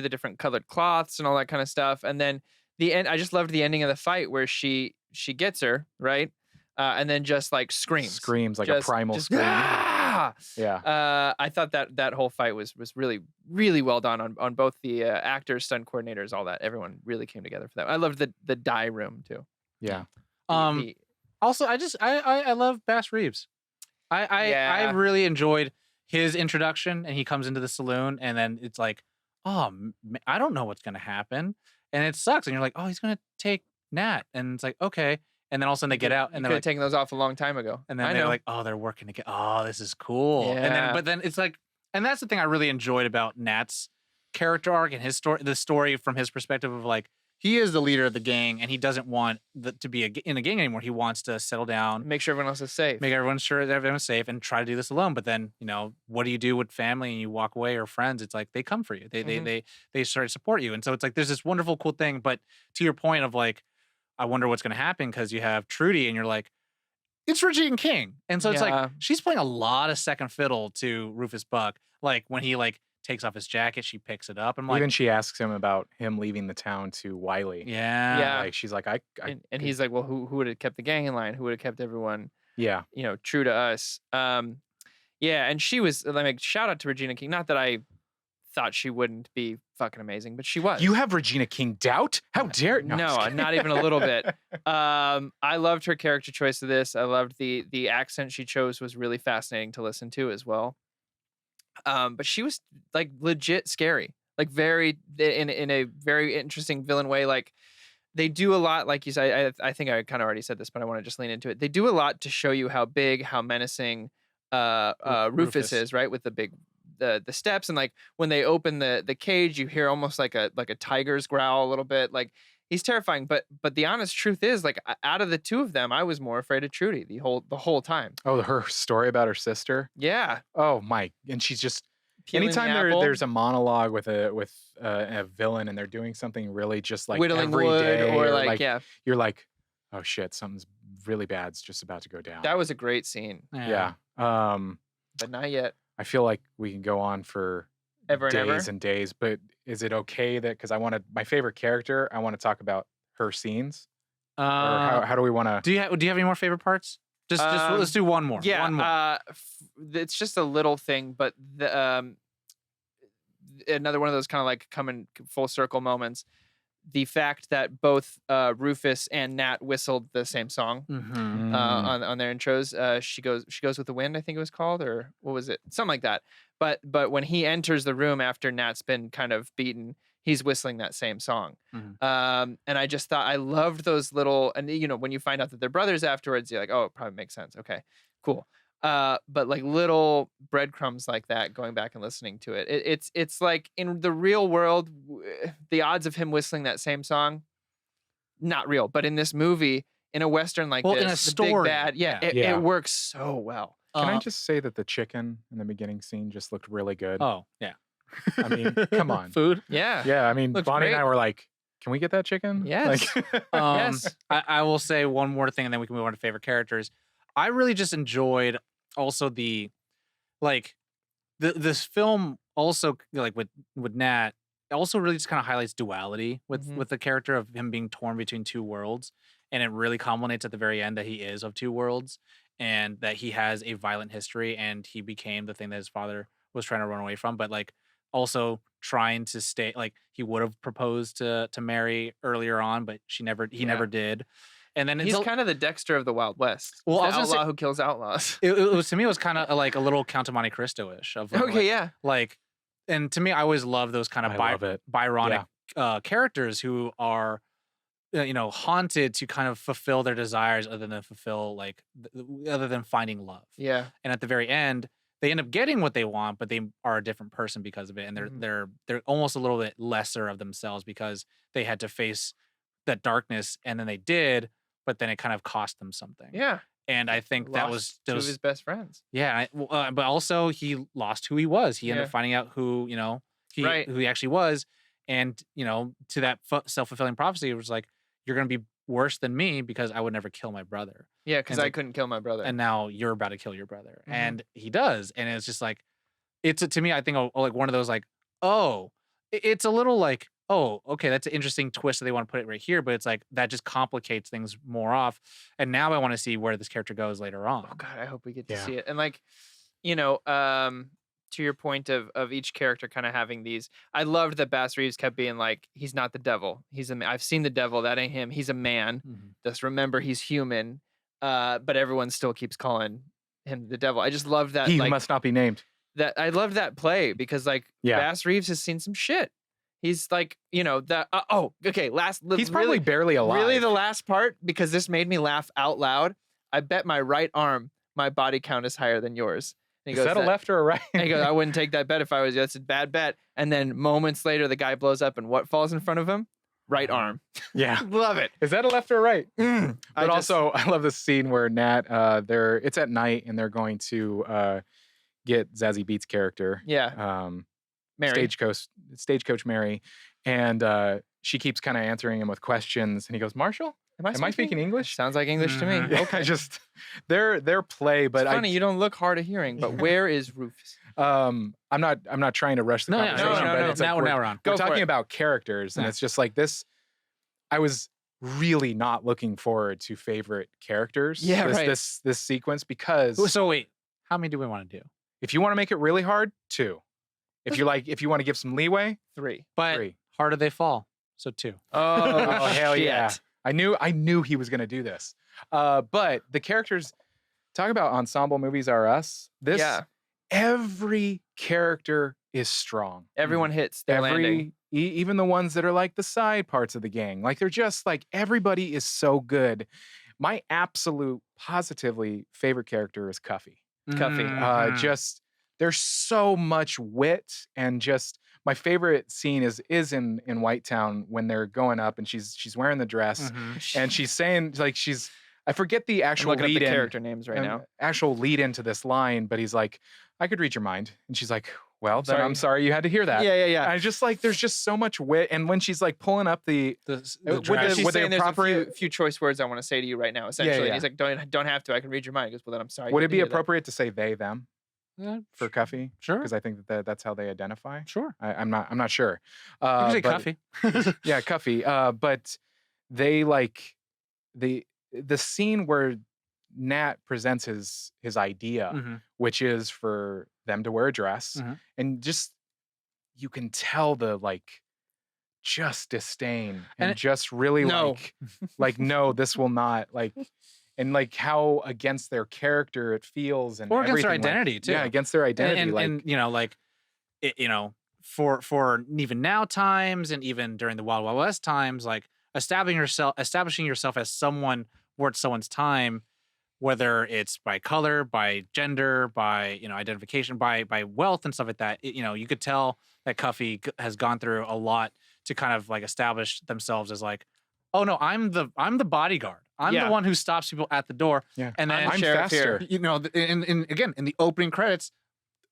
the different colored cloths and all that kind of stuff. And then the end, I just loved the ending of the fight where she gets her, right? And then just like screams like Just- a primal just, scream. "Ah!" Yeah. I thought that whole fight was really, really well done on both the actors, stunt coordinators, all that. Everyone really came together for that. I loved the dye room too. Yeah. Also, I love Bass Reeves. I Yeah. really enjoyed his introduction, and he comes into the saloon, and then it's like, oh, I don't know what's gonna happen, and it sucks. And you're like, oh, he's gonna take Nat, and it's like, okay, and then all of a sudden they get out, and could they're have like, taken those off a long time ago. and then I they're know. like, oh, they're working together. Oh, this is cool. And Yeah. but then it's like, and that's the thing I really enjoyed about Nat's character arc and his story, the story from his perspective of like, he is the leader of the gang, and he doesn't want to be in a gang anymore. He wants to settle down, Make sure everyone else is safe. make everyone sure that everyone's safe, and try to do this alone. But then, what do you do with family and you walk away, or friends? It's like they come for you. They start to support you, and so it's like there's this wonderful, cool thing. But to your point of like, I wonder what's going to happen because you have Trudy, and you're like, it's Regina King, and so it's Yeah. like she's playing a lot of second fiddle to Rufus Buck. Like when he like takes off his jacket, she picks it up. I'm like, Even she asks him about him leaving the town to Wiley. yeah, Yeah. Like she's like, I and he's like, well, who would have kept the gang in line? Who would have kept everyone, yeah. true to us? Yeah, and she was like, shout out to Regina King. Not that I thought she wouldn't be fucking amazing, but she was. You have Regina King doubt? How dare No, I'm just kidding. not even a little bit. I loved her character choice of this. I loved the accent she chose was really fascinating to listen to as well. But she was like legit scary, like very in a very interesting villain way. Like they do a lot, like you said. I think I kind of already said this, but I want to just lean into it. They do a lot to show you how big, how menacing Rufus Rufus. is, right? With the big the steps, and like when they open the cage, you hear almost like a tiger's growl a little bit. Like he's terrifying. But the honest truth is, like out of the two of them, I was more afraid of Trudy the whole time. Oh, her story about her sister. Yeah. Oh my! And she's just Peeling the anytime apple, there's a monologue with a villain and they're doing something really just like whittling every wood, day, or like yeah, you're like, oh shit, something's really bad's just about to go down. that was a great scene. yeah. But not yet. I feel like we can go on for Ever and days ever. and days, but is it okay that because my favorite character, I want to talk about her scenes, or how do we want to? Do you have any more favorite parts? Just let's do one more. Yeah. one more. It's just a little thing, but another one of those kind of like coming full circle moments. The fact that both Rufus and Nat whistled the same song Mm-hmm. on their intros. She goes with the wind, I think it was called, or what was it? Something like that. But when he enters the room after Nat's been kind of beaten, he's whistling that same song. Mhm. And I just thought I loved those little, and when you find out that they're brothers afterwards, you're like, oh, it probably makes sense. Okay, cool. But like little breadcrumbs like that, going back and listening to it, it's like in the real world, the odds of him whistling that same song, not real. But in this movie, in a Western like this, in a the story, big bad, yeah. it works so well. Can I just say that the chicken in the beginning scene just looked really good? Oh yeah. I mean, come on. Food. Yeah. Yeah, I mean, Looks Bonnie and I great. were like, Can we get that chicken? Yes. Yes. I will say one more thing, and then we can move on to favorite characters. I really just enjoyed also the like this film also like with Nat also really just kind of highlights duality with the character of him being torn between two worlds, and it really culminates at the very end that he is of two worlds and that he has a violent history and he became the thing that his father was trying to run away from, but like also trying to stay like he would have proposed to Mary earlier on, but he never did. And then he's kind of the Dexter of the Wild West. Well, the outlaw who kills outlaws. It was to me, it was kind of like a little Count of Monte Cristo-ish of like, and to me, I always love those kind of Byronic characters who are, haunted to kind of fulfill their desires other than finding love. Yeah. And at the very end, they end up getting what they want, but they are a different person because of it, and they're almost a little bit lesser of themselves because they had to face that darkness, and then they did. But then it kind of cost them something. Yeah. And I think that was two of his best friends. Yeah. But also he lost who he was. He ended up finding out who he actually was. And, to that self-fulfilling prophecy, it was like, you're going to be worse than me because I would never kill my brother. Yeah, because I couldn't kill my brother. And now you're about to kill your brother. Mm-hmm. And he does. And it's just like, to me, I think like one of those like, oh, it's a little like, oh, okay, that's an interesting twist that they want to put it right here, but it's like that just complicates things more off. And now I want to see where this character goes later on. Oh God, I hope we get to see it. And like, to your point of each character kind of having these, I loved that Bass Reeves kept being like, he's not the devil. I've seen the devil. That ain't him. He's a man. Mm-hmm. Just remember, he's human. But everyone still keeps calling him the devil. I just love that. He must not be named. That I love that play because Bass Reeves has seen some shit. He's like, that. Okay. He's probably barely alive. Really, the last part, because this made me laugh out loud. I bet my right arm, my body count is higher than yours. And he goes, is that a left or a right? And he goes, I wouldn't take that bet if I was you. That's a bad bet. And then moments later, the guy blows up, and what falls in front of him? Right arm. Yeah, love it. Is that a left or a right? But I love this scene where Nat, it's at night, and they're going to get Zazie Beetz' character. Yeah. Mary. Stagecoach Mary, and she keeps kind of answering him with questions, and he goes, Marshall, am I speaking English? Sounds like English to me. Okay. Just their play, but it's funny, you don't look hard of hearing, but where is Rufus? I'm not trying to rush the conversation, but it's now like we're on. We're talking about characters, and it's just like this. I was really not looking forward to favorite characters. Yeah, this sequence because. So wait, how many do we want to do? If you want to make it really hard, 2. If you want to give some leeway, 3. But 3. Harder they fall, so 2. Oh hell yeah! I knew he was going to do this. But the characters, talk about ensemble movies are us. Every character is strong. Everyone hits their landing. Even the ones that are like the side parts of the gang. Like they're just like, everybody is so good. My absolute positively favorite character is Cuffy. Cuffy. There's so much wit, and just my favorite scene is in Whitetown when they're going up and she's wearing the dress and she's saying like I forget the actual I'm looking lead up the in character names right now. Actual lead into this line, but he's like, I could read your mind, and she's like, well, then I'm sorry you had to hear that. Yeah. And I just like, there's just so much wit, and when she's like pulling up the dress. She's saying there's a few choice words I want to say to you right now. Essentially, and he's like, don't have to. I can read your mind. He goes, well, then I'm sorry. Would it be appropriate to say they them? For Cuffy, sure, because I think that's how they identify. Sure, I'm not sure. You can say Cuffy. Yeah, Cuffy. But they like the scene where Nat presents his idea, which is for them to wear a dress, and just you can tell the like just disdain and just really like no, this will not like. And like how against their character it feels, and or against their everything, identity like, too. Yeah, against their identity, for even now times, and even during the Wild Wild West times, like establishing yourself as someone worth someone's time, whether it's by color, by gender, by identification, by wealth and stuff like that. You could tell that Cuffy has gone through a lot to kind of like establish themselves as like, oh no, I'm the bodyguard. I'm the one who stops people at the door. Yeah. And then I'm faster. In the opening credits,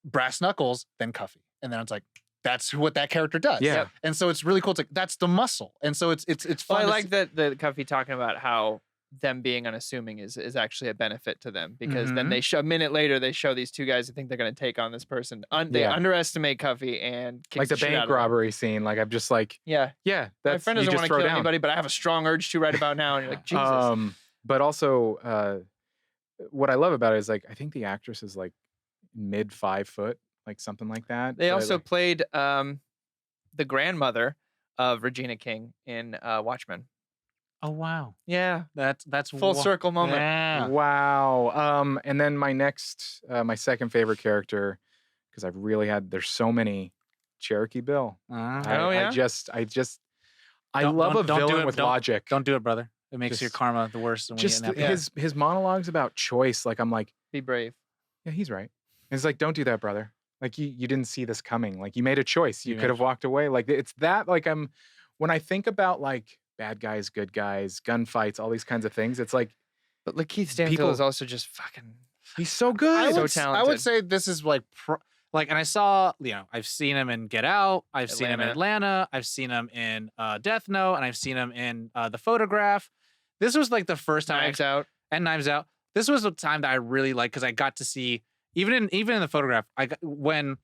Brass Knuckles, then Cuffy. And then it's like, that's what that character does. Yeah. And so it's really cool. It's like that's the muscle. And so it's Well, fun. I to like see- that the Cuffy talking about how them being unassuming is actually a benefit to them because then they show a minute later they show these two guys who think they're going to take on this person. They Yeah. underestimate Cuffy and kick Like the shit out bank of him. robbery scene. Like I'm just like, Yeah, yeah, my that's friend you doesn't just want to throw kill down. anybody, but I have a strong urge to right about now. And you're like, Jesus. But also, what I love about it is like I think the actress is like mid 5 foot, like something like that. They But, also like, played the grandmother of Regina King in Watchmen. Oh wow. Yeah, That's full circle moment. Yeah. wow. And then my next, my second favorite character, because I've really had. There's so many. Cherokee Bill. Oh, yeah? I Don't- love don't- a don't do villain it, with don't- logic. Don't do it, brother. It makes your Just- karma the worst. When Just you get his monologues about choice. Like I'm like, Be brave. yeah, he's right. And it's like, don't do that, brother. Like you didn't see this coming. Like you made a choice. You You could made have walked away. Like it's that. Like when I think about like bad guys, good guys, gunfights, all these kinds of things. It's like But Lakeith Stanfield People- is also just fucking. he's so I good. So would, I talented. would say this is like and I saw, I've seen him in Get Out, I've seen him in Atlanta, I've seen him in Death Note, and I've seen him in The Photograph. This was like the first time Knives Out. and Knives Out. This was the time that I really liked because I got to see even in The Photograph. When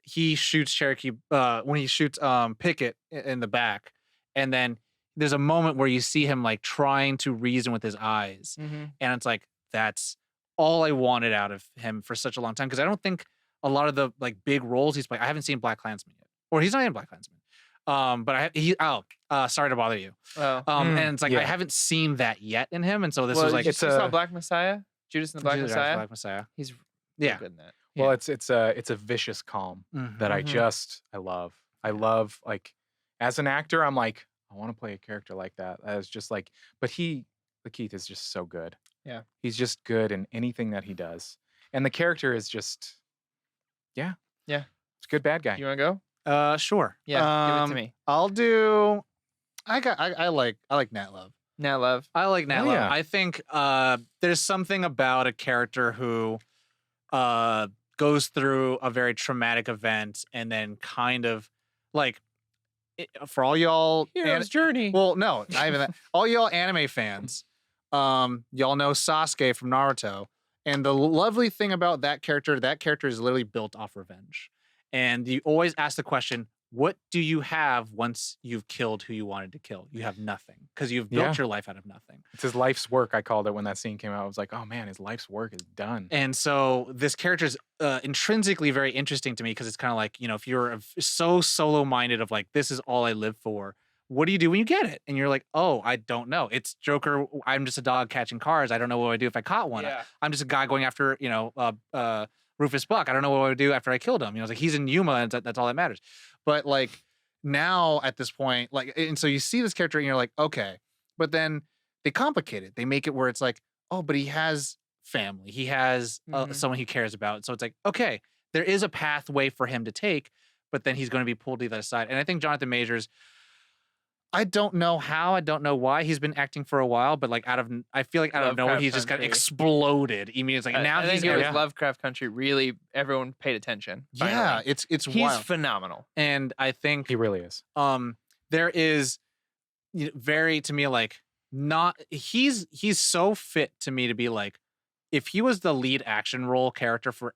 he shoots Cherokee, when he shoots Pickett in the back, and then there's a moment where you see him like trying to reason with his eyes, Mm-hmm. and it's like that's all I wanted out of him for such a long time because I don't think a lot of the like big roles he's played. I haven't seen Black Klansman yet, or he's not in Black Klansman. But sorry to bother you. Oh. And it's like I yeah. haven't seen that yet in him, and so this Well, was like you it's saw a- Black Messiah? Judas and the Black Messiah? Black Messiah. He's really Yeah. good in that. Well, Yeah. it's a vicious calm Mhm. that Mhm. I love. I love like as an actor, I'm like, I want to play a character like that. I was just like, but Lakeith is just so good. Yeah. He's just good in anything that he does. And the character is just, yeah. Yeah. It's a good bad guy. You want to go? Sure. Yeah, give it to me. I'll do. I like Nat Love. Nat Love. I like Nat Oh, Love. yeah. I think there's something about a character who goes through a very traumatic event and then kind of like for all y'all Hero's Journey. well, no, not even that. All y'all anime fans, y'all know Sasuke from Naruto. And the lovely thing about that character is literally built off revenge. And you always ask the question, what do you have once you've killed who you wanted to kill? You have nothing because you've built Yeah. your life out of nothing. It's his life's work. I called it when that scene came out. I was like, oh man, his life's work is done. And so this character is intrinsically very interesting to me because it's kind of like, if you're so solo minded of like, this is all I live for. What do you do when you get it? And you're like, oh, I don't know. It's Joker. I'm just a dog catching cars. I don't know what I'd do if I caught one. Yeah. I'm just a guy going after, Rufus Buck. I don't know what I would do after I killed him. It's like he's in Yuma and that's all that matters. But like now at this point, like, and so you see this character and you're like, okay, but then they complicate it. They make it where it's like, oh, but he has family. He has Mhm. someone he cares about. So it's like, okay, there is a pathway for him to take, but then he's going to be pulled to the other side. And I think Jonathan Majors, I don't know how, I don't know why he's been acting for a while, but like I feel like out of nowhere, Lovecraft he's just got Country. exploded. I mean, it's like now I he's think it was yeah, Lovecraft Country. Really, everyone paid attention. yeah, finally. it's He's wild. phenomenal. And I think He really is. there is very to me like not he's so fit to me to be like if he was the lead action role character for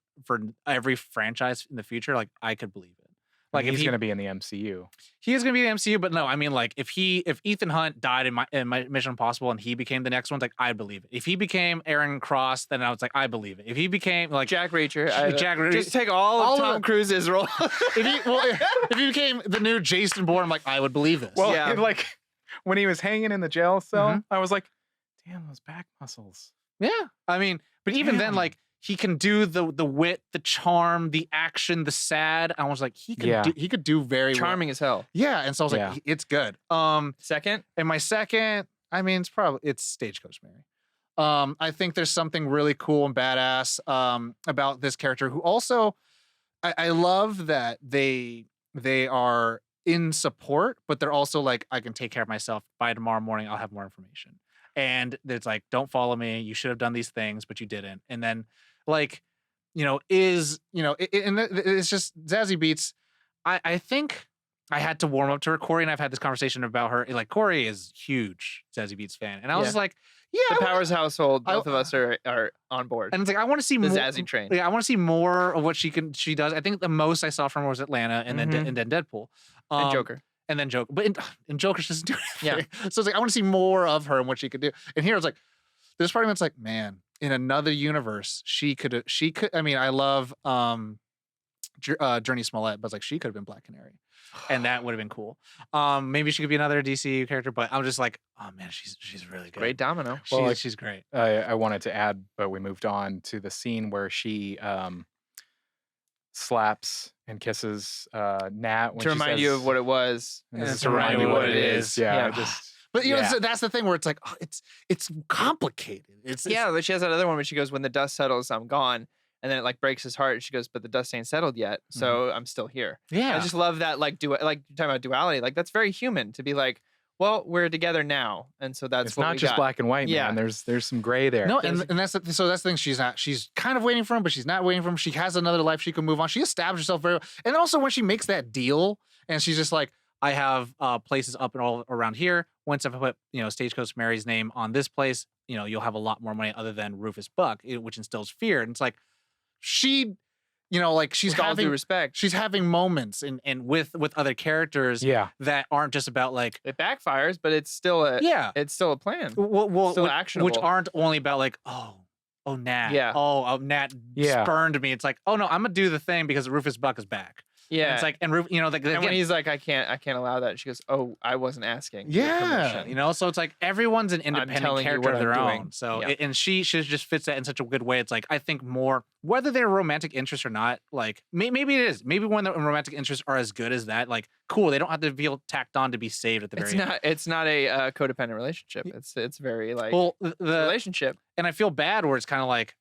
every franchise in the future, like I could believe it. Like if he's he, going to be in the MCU. he is going to be in the MCU, but no, I mean like if Ethan Hunt died in my Mission Impossible and he became the next one, like I believe it. If he became Aaron Cross, then I was like I believe it. If he became like Jack Reacher. Jack Reacher- Just take all all of of Tom it. Cruise's role. if he became the new Jason Bourne, I'm like I would believe this. Well, Yeah. like when he was hanging in the jail cell, I was like, damn, those back muscles. Yeah. I mean, but even then, Damn. like he can do the wit, the charm, the action, the sad. I was like, he could do very Charming as hell. well. Yeah. And so I was Yeah. like, it's good. Second, And my second, I mean, it's Stagecoach Mary. I think there's something really cool and badass about this character who also I love that they are in support, but they're also like, I can take care of myself. By tomorrow morning, I'll have more information. And it's like, don't follow me. You should have done these things, but you didn't. And then, like, it's just Zazie Beetz. I think I had to warm up to her. Corey and I've had this conversation about her. Like, Corey is huge Zazie Beetz fan. And I was Yeah. just like, yeah. The Powers household, I- both of us are on board. And it's like, I want to see The more. Zazie train. Yeah, I want to see more of what she does. I think the most I saw from her was Atlanta and then Deadpool. And Joker. And then Joker. But in Joker, she doesn't do anything. Yeah. So it's like, I want to see more of her and what she could do. And here it's like, this part of it's like, man, in another universe, she could, I mean, I love Journey Smollett, but it's like, she could have been Black Canary. And that would have been cool. Maybe she could be another DC character, but I'm just like, oh man, she's really good. Great domino. She's great. I wanted to add, but we moved on to the scene where she slaps and kisses Nat when To remind you of what it was. And this is to remind you what it is. Yeah, Yeah. But you know, Yeah. that's the thing where it's like, oh, it's complicated. It's Yeah, but she has that other one where she goes, when the dust settles, I'm gone. And then it like breaks his heart. And she goes, but the dust ain't settled yet. So I'm still here. yeah. I just love that, like you're talking about duality. Like that's very human to be like, well, we're together now. And so that's it's what not we just got. black and white, Yeah. man. There's some gray there. No, and that's the thing. She's kind of waiting for him, but she's not waiting for him. She has another life she can move on. She established herself very well. And also when she makes that deal and she's just like, I have places up and all around here. Once I put, Stagecoach Mary's name on this place, you'll have a lot more money other than Rufus Buck, which instills fear. And it's like, she's With all due having respect. she's having moments and with other characters Yeah. that aren't just about like It backfires, but it's still a plan. well, Still which actionable. aren't only about like Nat. Yeah. Nat Yeah. spurned me. It's like, oh no, I'm gonna do the thing because Rufus Buck is back. And Yeah. it's like, and and when he's like, I can't allow that. She goes, oh, I wasn't asking. your yeah, permission." so it's like everyone's an telling independent you character what of their I'm own. doing. So Yeah. and she just fits that in such a good way. It's like, I think more whether they're romantic interests or not, like maybe it is. Maybe when the romantic interests are as good as that, like cool, they don't have to feel tacked on to be saved at the very end. It's not a codependent relationship. It's very like Well, it's a relationship. and I feel bad where it's kind of like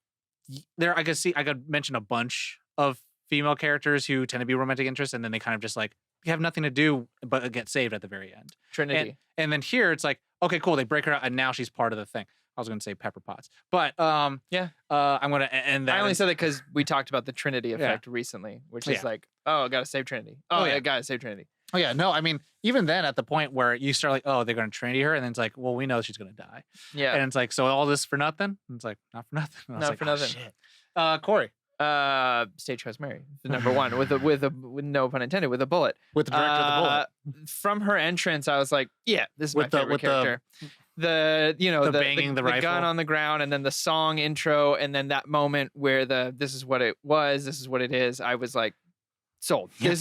I could mention a bunch of female characters who tend to be romantic interests, and then they kind of just like have nothing to do but get saved at the very end. Trinity. And then here it's like, okay, cool, they break her out, and now she's part of the thing. I was going to say Pepper Potts, but Yeah. I'm going to end that. I only said that because we talked about the Trinity effect recently, which is Yeah. like, oh, I gotta save Trinity. Oh, yeah, gotta save Trinity. Oh yeah, no, I mean, even then at the point where you start like, oh, they're going to Trinity her, and then it's like, well, we know she's going to die, Yeah. and it's like, so all this for nothing? And it's like, not for nothing. And I was Not like, for oh, nothing. shit. Corey, Stagecoach Mary, the number one, with no pun intended, with a bullet. with the director of the bullet, From her entrance, I was like, yeah, this is my With the- favorite with the- character. The banging the rifle. gun on the ground, and then the song intro, and then that moment where this is what it was, this is what it is. I was like, sold. Yeah.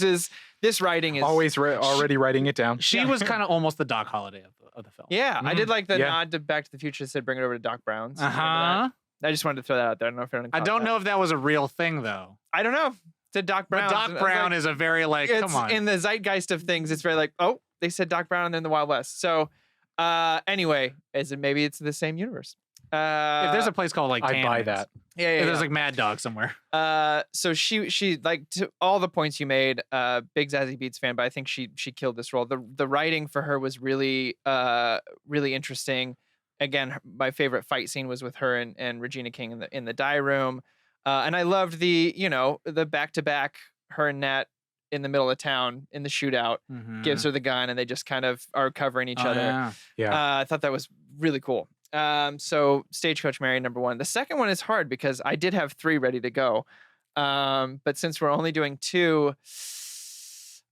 This writing is Already writing it down. she was kind of almost the Doc Holliday of the film. Yeah, I did like the Yeah. nod to Back to the Future that said bring it over to Doc Brown's. Uh Remember huh. that? I just wanted to throw that out there. I don't know if anyone I caught don't that. know if that was a real thing though. I don't know. It said Doc Brown. But Doc Brown is a very like, it's come on. in the zeitgeist of things. It's very like, oh, they said Doc Brown and then the Wild West. So anyway, maybe it's the same universe. If there's a place called like I'd buy Tannen's, that. yeah, if yeah, there's yeah. like Mad Dog somewhere. So she like to all the points you made, big Zazie Beetz fan, but I think she killed this role. The writing for her was really really interesting. Again, my favorite fight scene was with her and Regina King in the dye room. And I loved the back to back, her and Nat in the middle of town in the shootout, gives her the gun and they just kind of are covering each other. Yeah. Yeah. I thought that was really cool. So Stagecoach Mary, number one. The second one is hard because I did have 3 ready to go. But since we're only doing 2,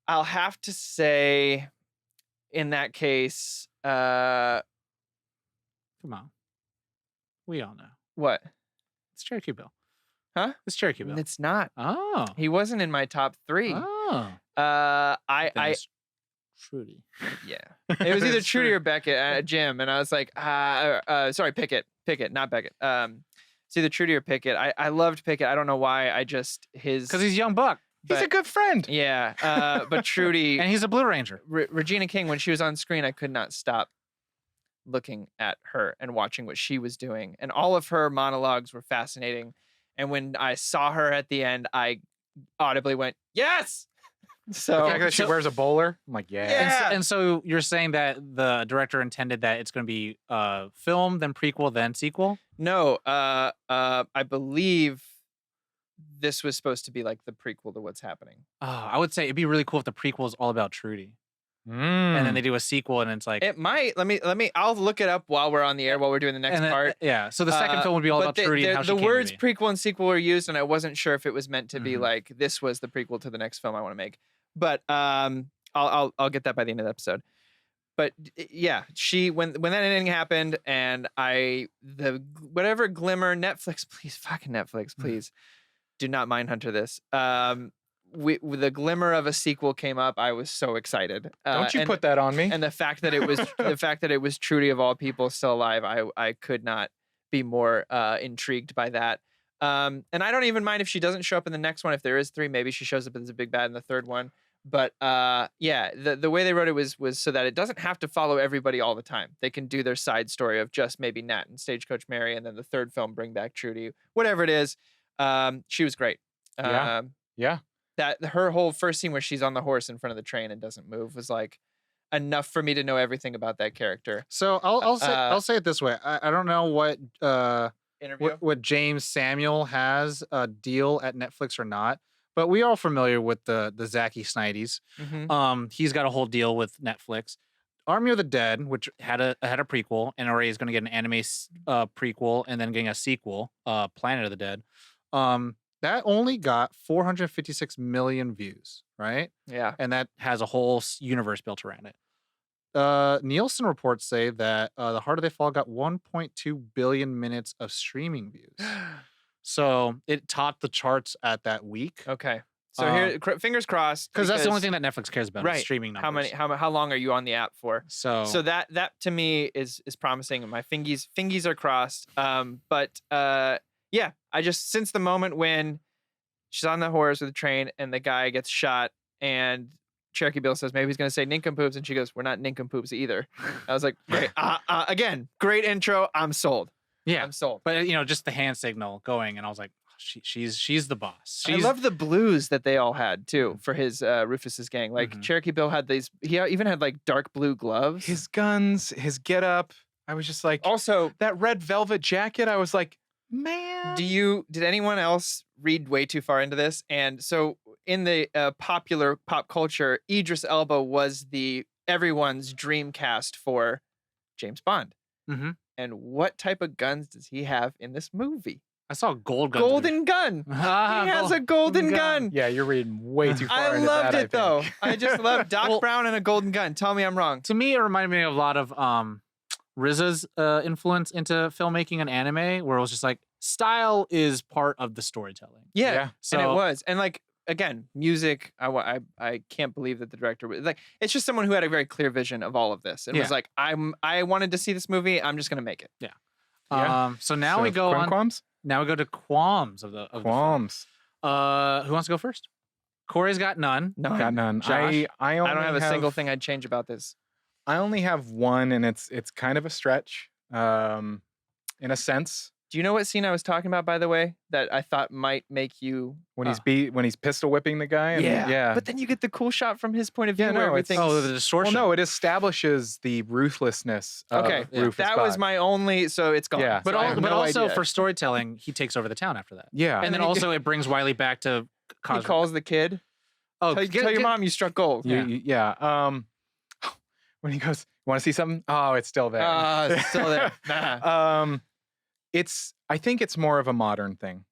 I'll have to say in that case, Come on. We all know. what? It's Cherokee Bill. Huh? It's Cherokee Bill. It's not. Oh. He wasn't in my top 3. Oh. I Then Trudy. yeah. It was either It's Trudy true. or Beckett at Jim, and I was like, sorry, Pickett, not Beckett. It's either Trudy or Pickett. I loved Pickett. I don't know why. I just Because he's young buck. He's a but- good friend. yeah. But Trudy, And he's a Blue Ranger. Regina King, when she was on screen, I could not stop looking at her and watching what she was doing, and all of her monologues were fascinating. And when I saw her at the end, I audibly went, "Yes!" So The fact that she wears a bowler, I'm like, yeah. Yeah. And so you're saying that the director intended that it's going to be film, then prequel, then sequel? no, I believe this was supposed to be like the prequel to what's happening. I would say it'd be really cool if the prequel is all about Trudy. And then they do a sequel, and it's like it might. Let me. I'll look it up while we're on the air while we're doing the next part. Yeah. So the second film would be all about Trudy and how she the came words to be. prequel and sequel were used, and I wasn't sure if it was meant to be like this was the prequel to the next film I want to make. But I'll get that by the end of the episode. But yeah, when that ending happened, and whatever glimmer Netflix, please fucking Netflix, please do not Mindhunter this. With the glimmer of a sequel came up, I was so excited. Don't you put that on me? And the fact that it was Trudy of all people still alive, I could not be more intrigued by that. And I don't even mind if she doesn't show up in the next one. If there is 3, maybe she shows up as a big bad in the third one. But yeah, the way they wrote it was so that it doesn't have to follow everybody all the time. They can do their side story of just maybe Nat and Stagecoach Mary, and then the third film bring back Trudy, whatever it is. She was great. Yeah. That her whole first scene where she's on the horse in front of the train and doesn't move was like enough for me to know everything about that character. So I'll say it this way. I don't know what Interview. what James Samuel has a deal at Netflix or not, but we are all familiar with the Zacky Snydes. He's got a whole deal with Netflix. Army of the Dead, which had a prequel, and already is going to get an anime prequel and then getting a sequel, Planet of the Dead. That only got 456 million views, right? Yeah. And that has a whole universe built around it. Nielsen reports say that The Harder They Fall got 1.2 billion minutes of streaming views. So it topped the charts at that week. Okay. So here, fingers crossed. Because that's the only thing that Netflix cares about, right. Is streaming numbers. How long are you on the app for? So that to me is promising, and my fingies are crossed. But yeah, I just since the moment when she's on the horse with the train and the guy gets shot and Cherokee Bill says maybe he's going to say nincompoops, and she goes, "We're not nincompoops either." I was like, great. Again, great intro. I'm sold. Yeah, I'm sold. But just the hand signal going, and I was like, she's the boss. I love the blues that they all had too for his Rufus's gang. Like Cherokee Bill had these. He even had like dark blue gloves. His guns, his getup. I was just like, also that red velvet jacket. I was like, man. Did anyone else read way too far into this? And so in the popular pop culture, Idris Elba was everyone's dream cast for James Bond. And what type of guns does he have in this movie? I saw a gold gun. Golden gun. He has a golden gun. Yeah, you're reading way too far I into loved that, it though. I just loved Doc Brown and a golden gun. Tell me I'm wrong. To me, it reminded me of a lot of RZA's influence into filmmaking and anime, where it was just like style is part of the storytelling. Yeah. So and it was. And like, again, music, I can't believe that the director was like, it's just someone who had a very clear vision of all of this. And was like, I wanted to see this movie. I'm just going to make it. Yeah. So now we go on. Qualms? Now we go to qualms of the qualms. Who wants to go first? Corey's got none. Got none. Josh? I don't have a single thing I'd change about this. I only have one, and it's kind of a stretch, in a sense. Do you know what scene I was talking about, by the way, that I thought might make you when he's pistol whipping the guy? And, But then you get the cool shot from his point of view. Yeah, where no, it's the distortion. Well, no, it establishes the ruthlessness. Okay, Rufus that Bud. was my only. So it's gone. Yeah. So But I have no also idea. for storytelling, he takes over the town after that. Yeah, And then also it brings Wiley back to he calls the kid. Tell your mom you struck gold. Yeah. When he goes, "You want to see something?" Oh, it's still there. It's still there. Nah. I think it's more of a modern thing.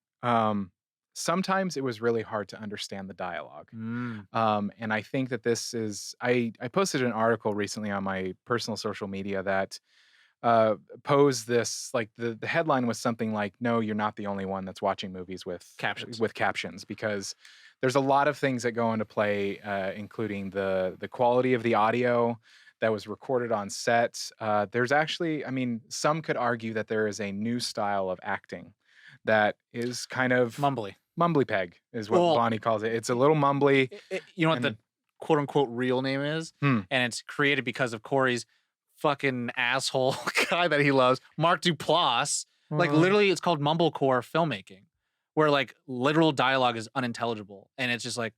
Sometimes it was really hard to understand the dialogue. And I think that this is, I posted an article recently on my personal social media that posed this, like the headline was something like, "No, you're not the only one that's watching movies with captions," because there's a lot of things that go into play, including the quality of the audio that was recorded on set. There's actually, some could argue that there is a new style of acting that is kind of mumbly peg is what Bonnie calls it. It's a little mumbly. You know what the quote unquote real name is? And it's created because of Corey's fucking asshole guy that he loves, Mark Duplass. Like literally it's called mumblecore filmmaking, where like literal dialogue is unintelligible. And it's just like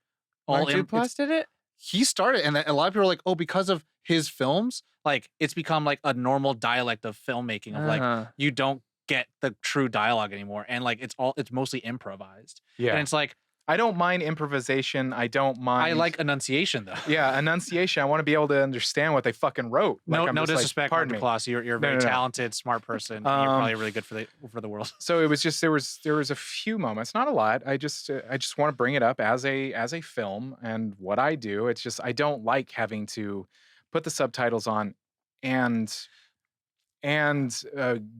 Mark Duplass did it? He started, and a lot of people are like, "Oh, because of his films, like it's become like a normal dialect of filmmaking of like you don't get the true dialogue anymore, and like it's mostly improvised. Yeah. And it's like I don't mind improvisation. I don't mind. I like enunciation though. Yeah, enunciation. I want to be able to understand what they fucking wrote. No, I'm no just like, disrespect, pardon Dr. me. Claus. You're a very No. talented, smart person. And you're probably really good for the world. So it was just there was a few moments, not a lot. I just want to bring it up as a film and what I do. It's just I don't like having to put the subtitles on and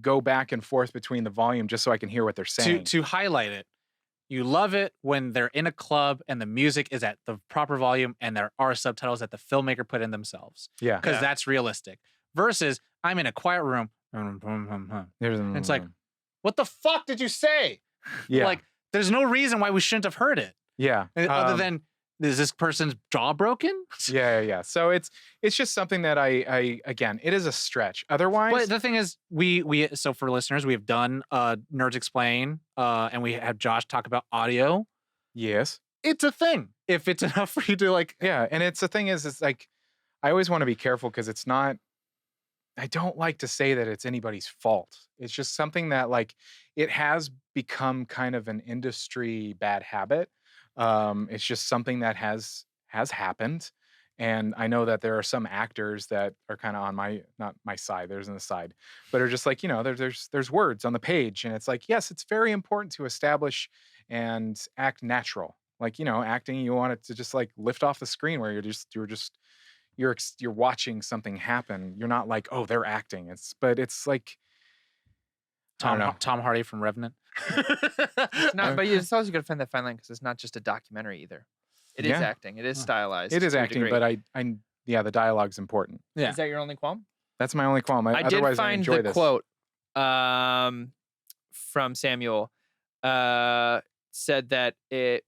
go back and forth between the volume just so I can hear what they're saying. To highlight it, you love it when they're in a club and the music is at the proper volume and there are subtitles that the filmmaker put in themselves. Yeah. Because that's realistic. Versus, I'm in a quiet room. And it's like, what the fuck did you say? Yeah. Like, there's no reason why we shouldn't have heard it. Yeah. Other than, is this person's jaw broken? Yeah. So it's just something that I again, it is a stretch. Otherwise, But the thing is, we so for listeners, we have done Nerds Explain, and we have Josh talk about audio. yes. It's a thing. If it's enough for you to like, Yeah, and it's the thing is, it's like I always want to be careful because it's not. I don't like to say that it's anybody's fault. It's just something that like it has become kind of an industry bad habit. It's just something that has happened, and I know that there are some actors that are kind of on not my side. There's an aside, but are just like there's words on the page, and it's like yes, it's very important to establish and act natural. Like acting, you want it to just like lift off the screen where you're watching something happen. You're not like, oh, they're acting. But it's like Tom Hardy from Revenant. It's not, but it's also got to find that fine line because it's not just a documentary either. It is Yeah. acting. It is stylized. it is to a acting, degree. but the dialogue's important. Yeah. Is that your only qualm? That's my only qualm. I did Otherwise, I find enjoy the this. quote from Samuel said that it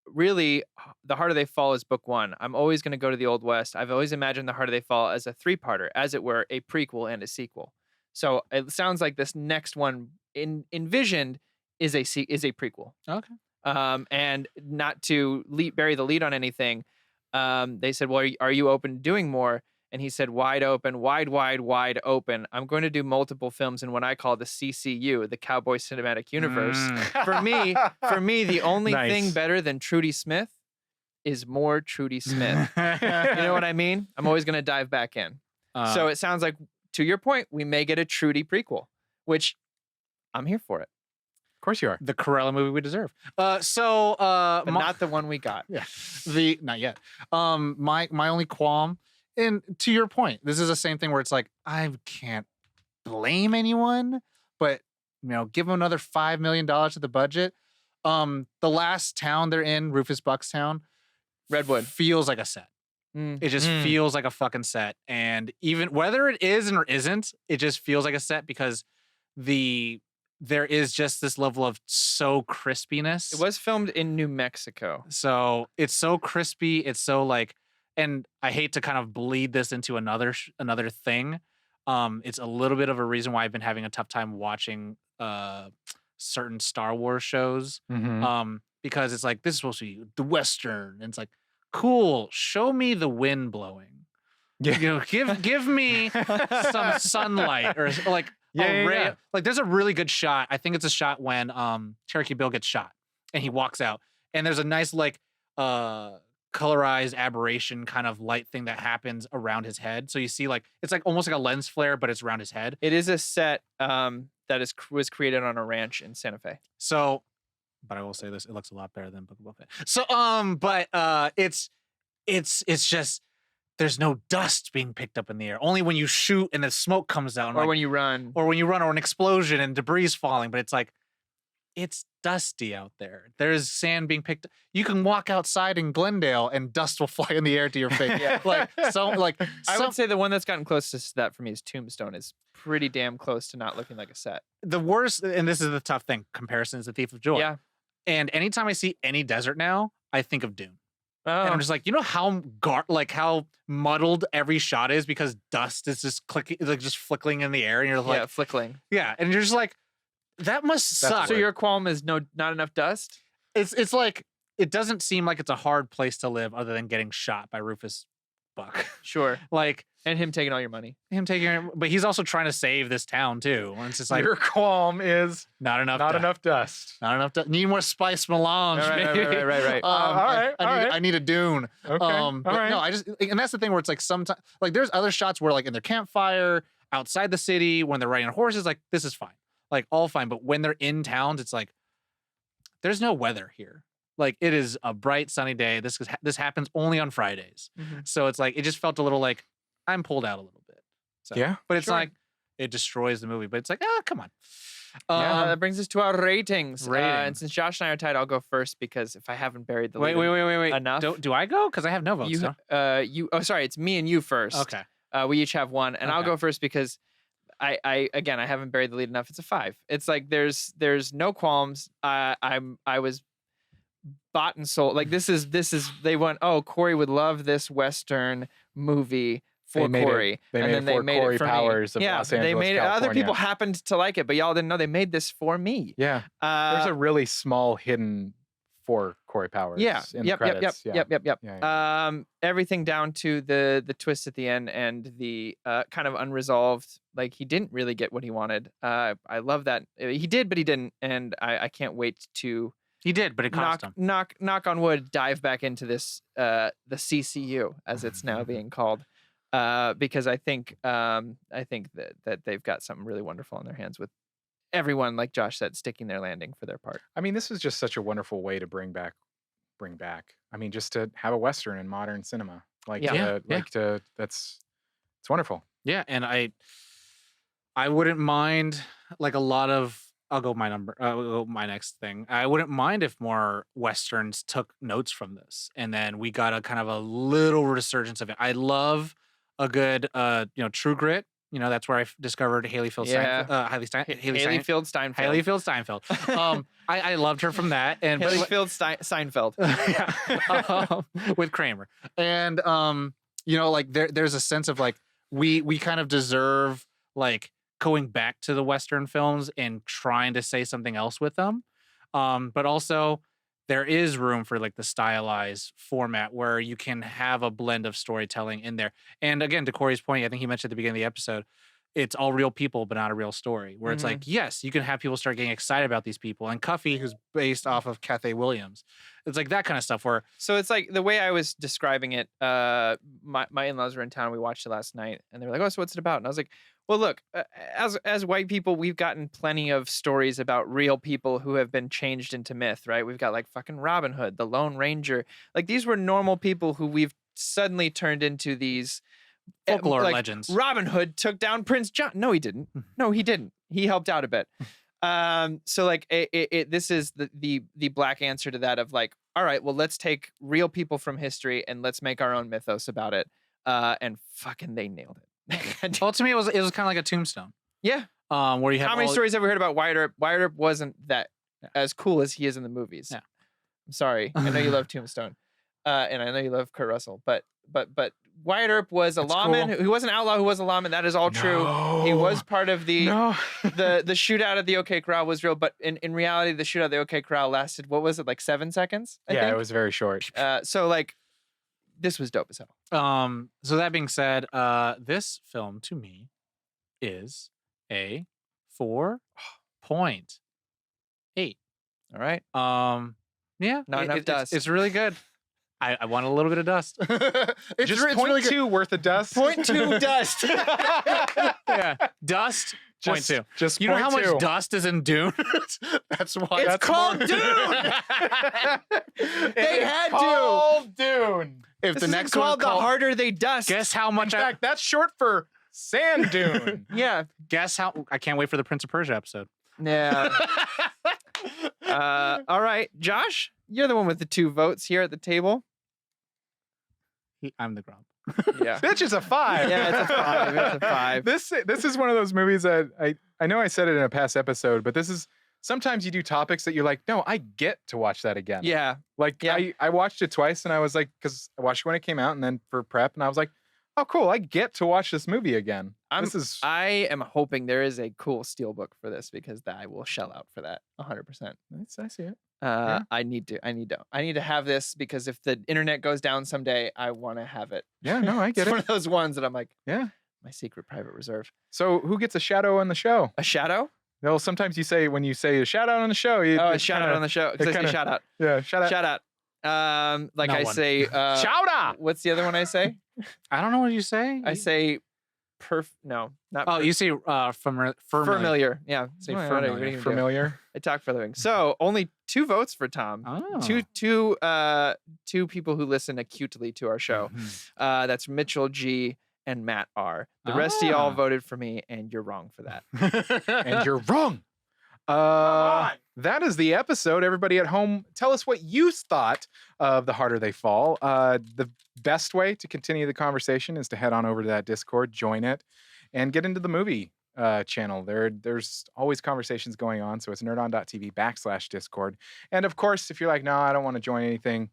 really, The Harder They Fall is book one. I'm always going to go to the Old West. I've always imagined The Harder They Fall as a three-parter, as it were, a prequel and a sequel. So it sounds like this next one envisioned is a prequel. Okay. And not to bury the lead on anything, they said, well, are you open to doing more? And he said, wide open, wide open. I'm going to do multiple films in what I call the CCU, the Cowboy Cinematic Universe. For me, the only Nice. thing better than Trudy Smith is more Trudy Smith. You know what I mean? I'm always going to dive back in. So it sounds like, to your point, we may get a Trudy prequel, which I'm here for it. Of course you are. the Corella movie we deserve. But not the one we got. Yeah, not yet. My only qualm, and to your point, this is the same thing where it's like I can't blame anyone, but give them another $5 million of the budget. The last town they're in, Rufus Buck's town, Redwood, feels like a set. It just feels like a fucking set, and even whether it is or isn't, it just feels like a set because there is just this level of so crispiness. It was filmed in New Mexico. So it's so crispy. It's so like, and I hate to kind of bleed this into another thing. It's a little bit of a reason why I've been having a tough time watching certain Star Wars shows. Because it's like, this is supposed to be the Western. And it's like, cool, show me the wind blowing. Yeah. Give me some sunlight or like, Yeah. Like there's a really good shot. I think it's a shot when Cherokee Bill gets shot and he walks out. And there's a nice like colorized aberration kind of light thing that happens around his head. So you see like it's like almost like a lens flare, but it's around his head. It is a set that was created on a ranch in Santa Fe. So, but I will say this, it looks a lot better than Book of Boba Fett. So but it's just there's no dust being picked up in the air. Only when you shoot and the smoke comes out. Or when you run. Or an explosion and debris is falling. But it's like, it's dusty out there. There's sand being picked up. You can walk outside in Glendale and dust will fly in the air to your face. Yeah. I would say the one that's gotten closest to that for me is Tombstone. Is pretty damn close to not looking like a set. The worst, and this is the tough thing, comparison is the thief of joy. Yeah. And anytime I see any desert now, I think of Dune. Oh. And I'm just like, how muddled every shot is because dust is just just flickering in the air, and you're like, flickering. Yeah, and you're just like, that must suck. So your qualm is not enough dust? It's like it doesn't seem like it's a hard place to live other than getting shot by Rufus buck. Sure. Like And him taking all your money. but he's also trying to save this town too. And it's just like Your qualm is not enough dust. Not enough to need more spice melange. Right. I need a dune. Okay. But no, I just and that's the thing where it's like sometimes like there's other shots where like in their campfire outside the city when they're riding on horses, like this is fine. Like all fine. But when they're in towns, it's like there's no weather here. Like it is a bright sunny day. This happens only on Fridays. Mhm. So it's like it just felt a little like I'm pulled out a little bit. So, Yeah, but it's sure. like it destroys the movie. But it's like come on. That brings us to our ratings. Ratings. And since Josh and I are tied, I'll go first because if I haven't buried the Wait. lead enough. Do I go? Because I have no votes. You. Oh, sorry. It's me and you first. Okay. We each have one, and I'll Okay. go first because I haven't buried the lead enough. It's a 5. It's like there's no qualms. I was bought and sold. Like this is they went. Oh, Corey would love this Western movie for Corey. They and made then it they for made Corey it for Powers me. of Yeah, Los Angeles, they made it. Other California. people happened to like it, but y'all didn't know they made this for me. Yeah. There's a really small hidden for Corey Powers. Yeah. In the credits. Yep. Yeah. Everything down to the twist at the end and the kind of unresolved. Like he didn't really get what he wanted. I love that he did, but he didn't, and I can't wait to. He did, but it cost him. Knock on wood. Dive back into this the CCU as it's now being called. Because I think that they've got something really wonderful on their hands with everyone, like Josh said, sticking their landing for their part. I mean, this is just such a wonderful way to bring back. I mean, just to have a Western in modern cinema. It's wonderful. Yeah, and I wouldn't mind like a lot of. I'll go my next thing. I wouldn't mind if more Westerns took notes from this, and then we got a kind of a little resurgence of it. I love a good, True Grit. That's where I discovered Haley Field Steinfeld. I loved her from that, and Haley Field Seinfeld. With Kramer, and there's a sense of like we kind of deserve like going back to the Western films and trying to say something else with them. But also there is room for like the stylized format where you can have a blend of storytelling in there. And again, to Corey's point, I think he mentioned at the beginning of the episode, it's all real people, but not a real story. Where it's like, yes, you can have people start getting excited about these people. And Cuffy, who's based off of Cathay Williams, it's like that kind of stuff where. So it's like the way I was describing it. My in-laws were in town. We watched it last night, and they were like, "Oh, so what's it about?" And I was like, "Well, look, as white people, we've gotten plenty of stories about real people who have been changed into myth, right? We've got like fucking Robin Hood, the Lone Ranger. Like these were normal people who we've suddenly turned into these." Folklore like, legends. Robin Hood took down Prince John. No, he didn't. No, he didn't. He helped out a bit. So like this is the black answer to that of like, all right, well, let's take real people from history and let's make our own mythos about it. And fucking they nailed it. Well, to me, it was kind of like a Tombstone. Yeah. Where you have how many stories have we heard about Wyatt Earp? Wyatt Earp wasn't that as cool as he is in the movies. Yeah. I'm sorry. I know you love Tombstone. And I know you love Kurt Russell, but Wyatt Earp was a lawman. Cool. He was an outlaw who was a lawman. That is all true. He was part of the the shootout at the OK Corral was real, but in reality, the shootout at the OK Corral lasted, what was it, like 7 seconds? I think? It was very short. So like, this was dope as hell. So that being said, this film to me is a 4.8. All right. Yeah. Not enough dust. It's really good. I want a little bit of dust. It's just really 0.2 worth of dust. 0.2 dust. Yeah. Dust. Just 0.2. Just You know how 0.2. much dust is in Dune? That's why. It's called Dune. They had called Dune. If This the is next called one The Harder They Dust. guess how much In fact, that's short for Sand Dune. Yeah. guess how I can't wait for the Prince of Persia episode. Yeah. All right, Josh, you're the one with the 2 votes here at the table. I'm the grump. Yeah. Bitch is a 5. Yeah, it's a 5. It's a 5. This is one of those movies that I know I said it in a past episode, but this is sometimes you do topics that you're like, no, I get to watch that again. Yeah. Like Yeah. I watched it twice and I was like, because I watched it when it came out and then for prep and I was like, oh, cool. I get to watch this movie again. I am hoping there is a cool steelbook for this because I will shell out for that 100%. I see it. I need to have this because if the internet goes down someday, I want to have it. Yeah, no, I It's get it. one of those ones that I'm like, Yeah. my secret private reserve. So who gets a shadow on the show? A shadow? Well, sometimes you say when you say a shout out on the show. A shout out on the show. Because I say shout out. Yeah, shout out. Shout out. Like No I one. say. Shout out. What's the other one I say? I don't know what you say. I say no, not Oh, you say familiar. familiar. Yeah. Say Well, whatever, familiar. what are you gonna do? Familiar. I talk for a living. So only 2 votes for Tom. Oh. Two people who listen acutely to our show. Mhm. That's Mitchell G and Matt R. The rest of y'all Ah. voted for me, and you're wrong for that. And you're wrong. That is the episode. Everybody at home, tell us what you thought of The Harder They Fall. The best way to continue the conversation is to head on over to that Discord, join it, and get into the movie channel. There's always conversations going on. So it's nerdon.tv/Discord. And of course, if you're like, no, I don't want to join anything,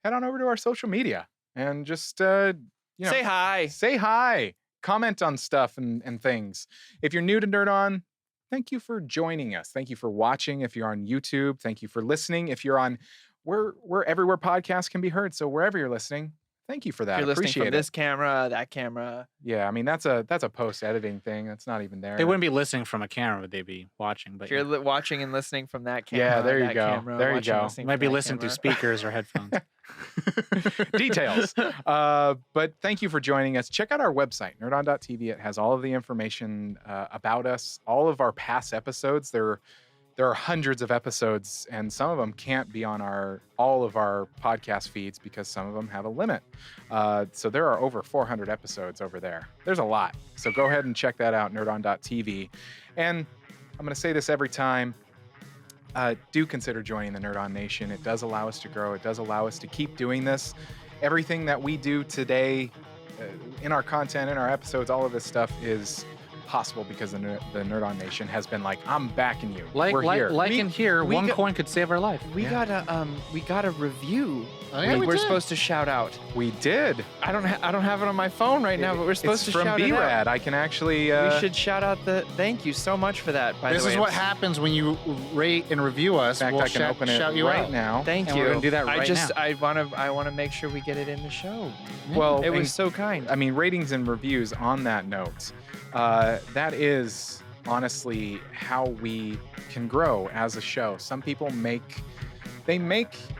head on over to our social media and just Say hi. Say hi. Comment on stuff and things. If you're new to Nerd On, thank you for joining us. Thank you for watching. If you're on YouTube, thank you for listening. If you're on, we're everywhere podcasts can be heard. So wherever you're listening, thank you for that. You're listening Appreciate from it. this camera, that camera. Yeah, I mean that's a post editing thing. That's not even there. They wouldn't be listening from a camera, would they be watching? But If you're watching and listening from that camera, Yeah, there you that go. Camera, There you watching and go. listening might from be that listening camera. through speakers or headphones. Details. But thank you for joining us. Check out our website, nerdon.tv. It has all of the information about us, all of our past episodes. There are hundreds of episodes, and some of them can't be on all of our podcast feeds because some of them have a limit. So there are over 400 episodes over there. There's a lot. So go ahead and check that out, nerdon.tv. And I'm going to say this every time. Do consider joining the Nerd On Nation. It does allow us to grow. It does allow us to keep doing this. Everything that we do today in our content, in our episodes, all of this stuff is possible because the Nerd On Nation has been like, I'm backing you. We're here. In here, we one got- coin could save our life. We got a review. Oh, yeah, we we're did. supposed to shout out. We did. I don't have it on my phone right now, but we're supposed It's to from shout it out. B-Rad. I can actually. We should shout out the. Thank you so much for that. By This the way, is what happens when you rate and review us. In fact, we'll I can open it shout you right out. now. Thank And you. we're gonna do that I right just now. I want to make sure we get it in the show. Well, It was and- so kind. I mean, ratings and reviews on that note, that is honestly how we can grow as a show. Some people make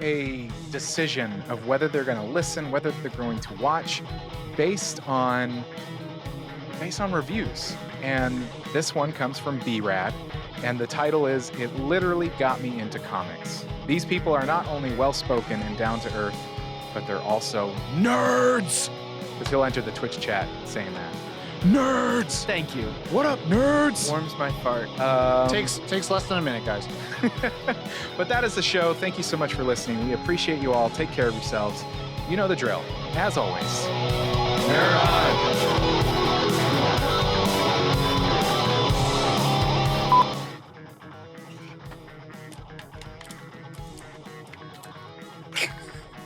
a decision of whether they're going to listen, whether they're going to watch based on reviews. And this one comes from B-Rad, and the title is It Literally Got Me Into Comics. These people are not only well-spoken and down to earth, but they're also nerds. Because he'll enter the Twitch chat saying that. Nerds! Thank you. What up, nerds? Warms my heart. Takes less than a minute, guys. But that is the show. Thank you so much for listening. We appreciate you all. Take care of yourselves. You know the drill. As always, nerd on.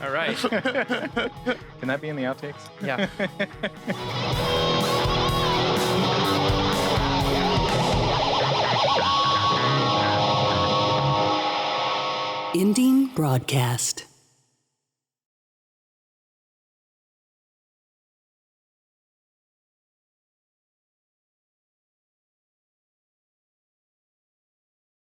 All right. Can that be in the outtakes? Yeah. Ending broadcast.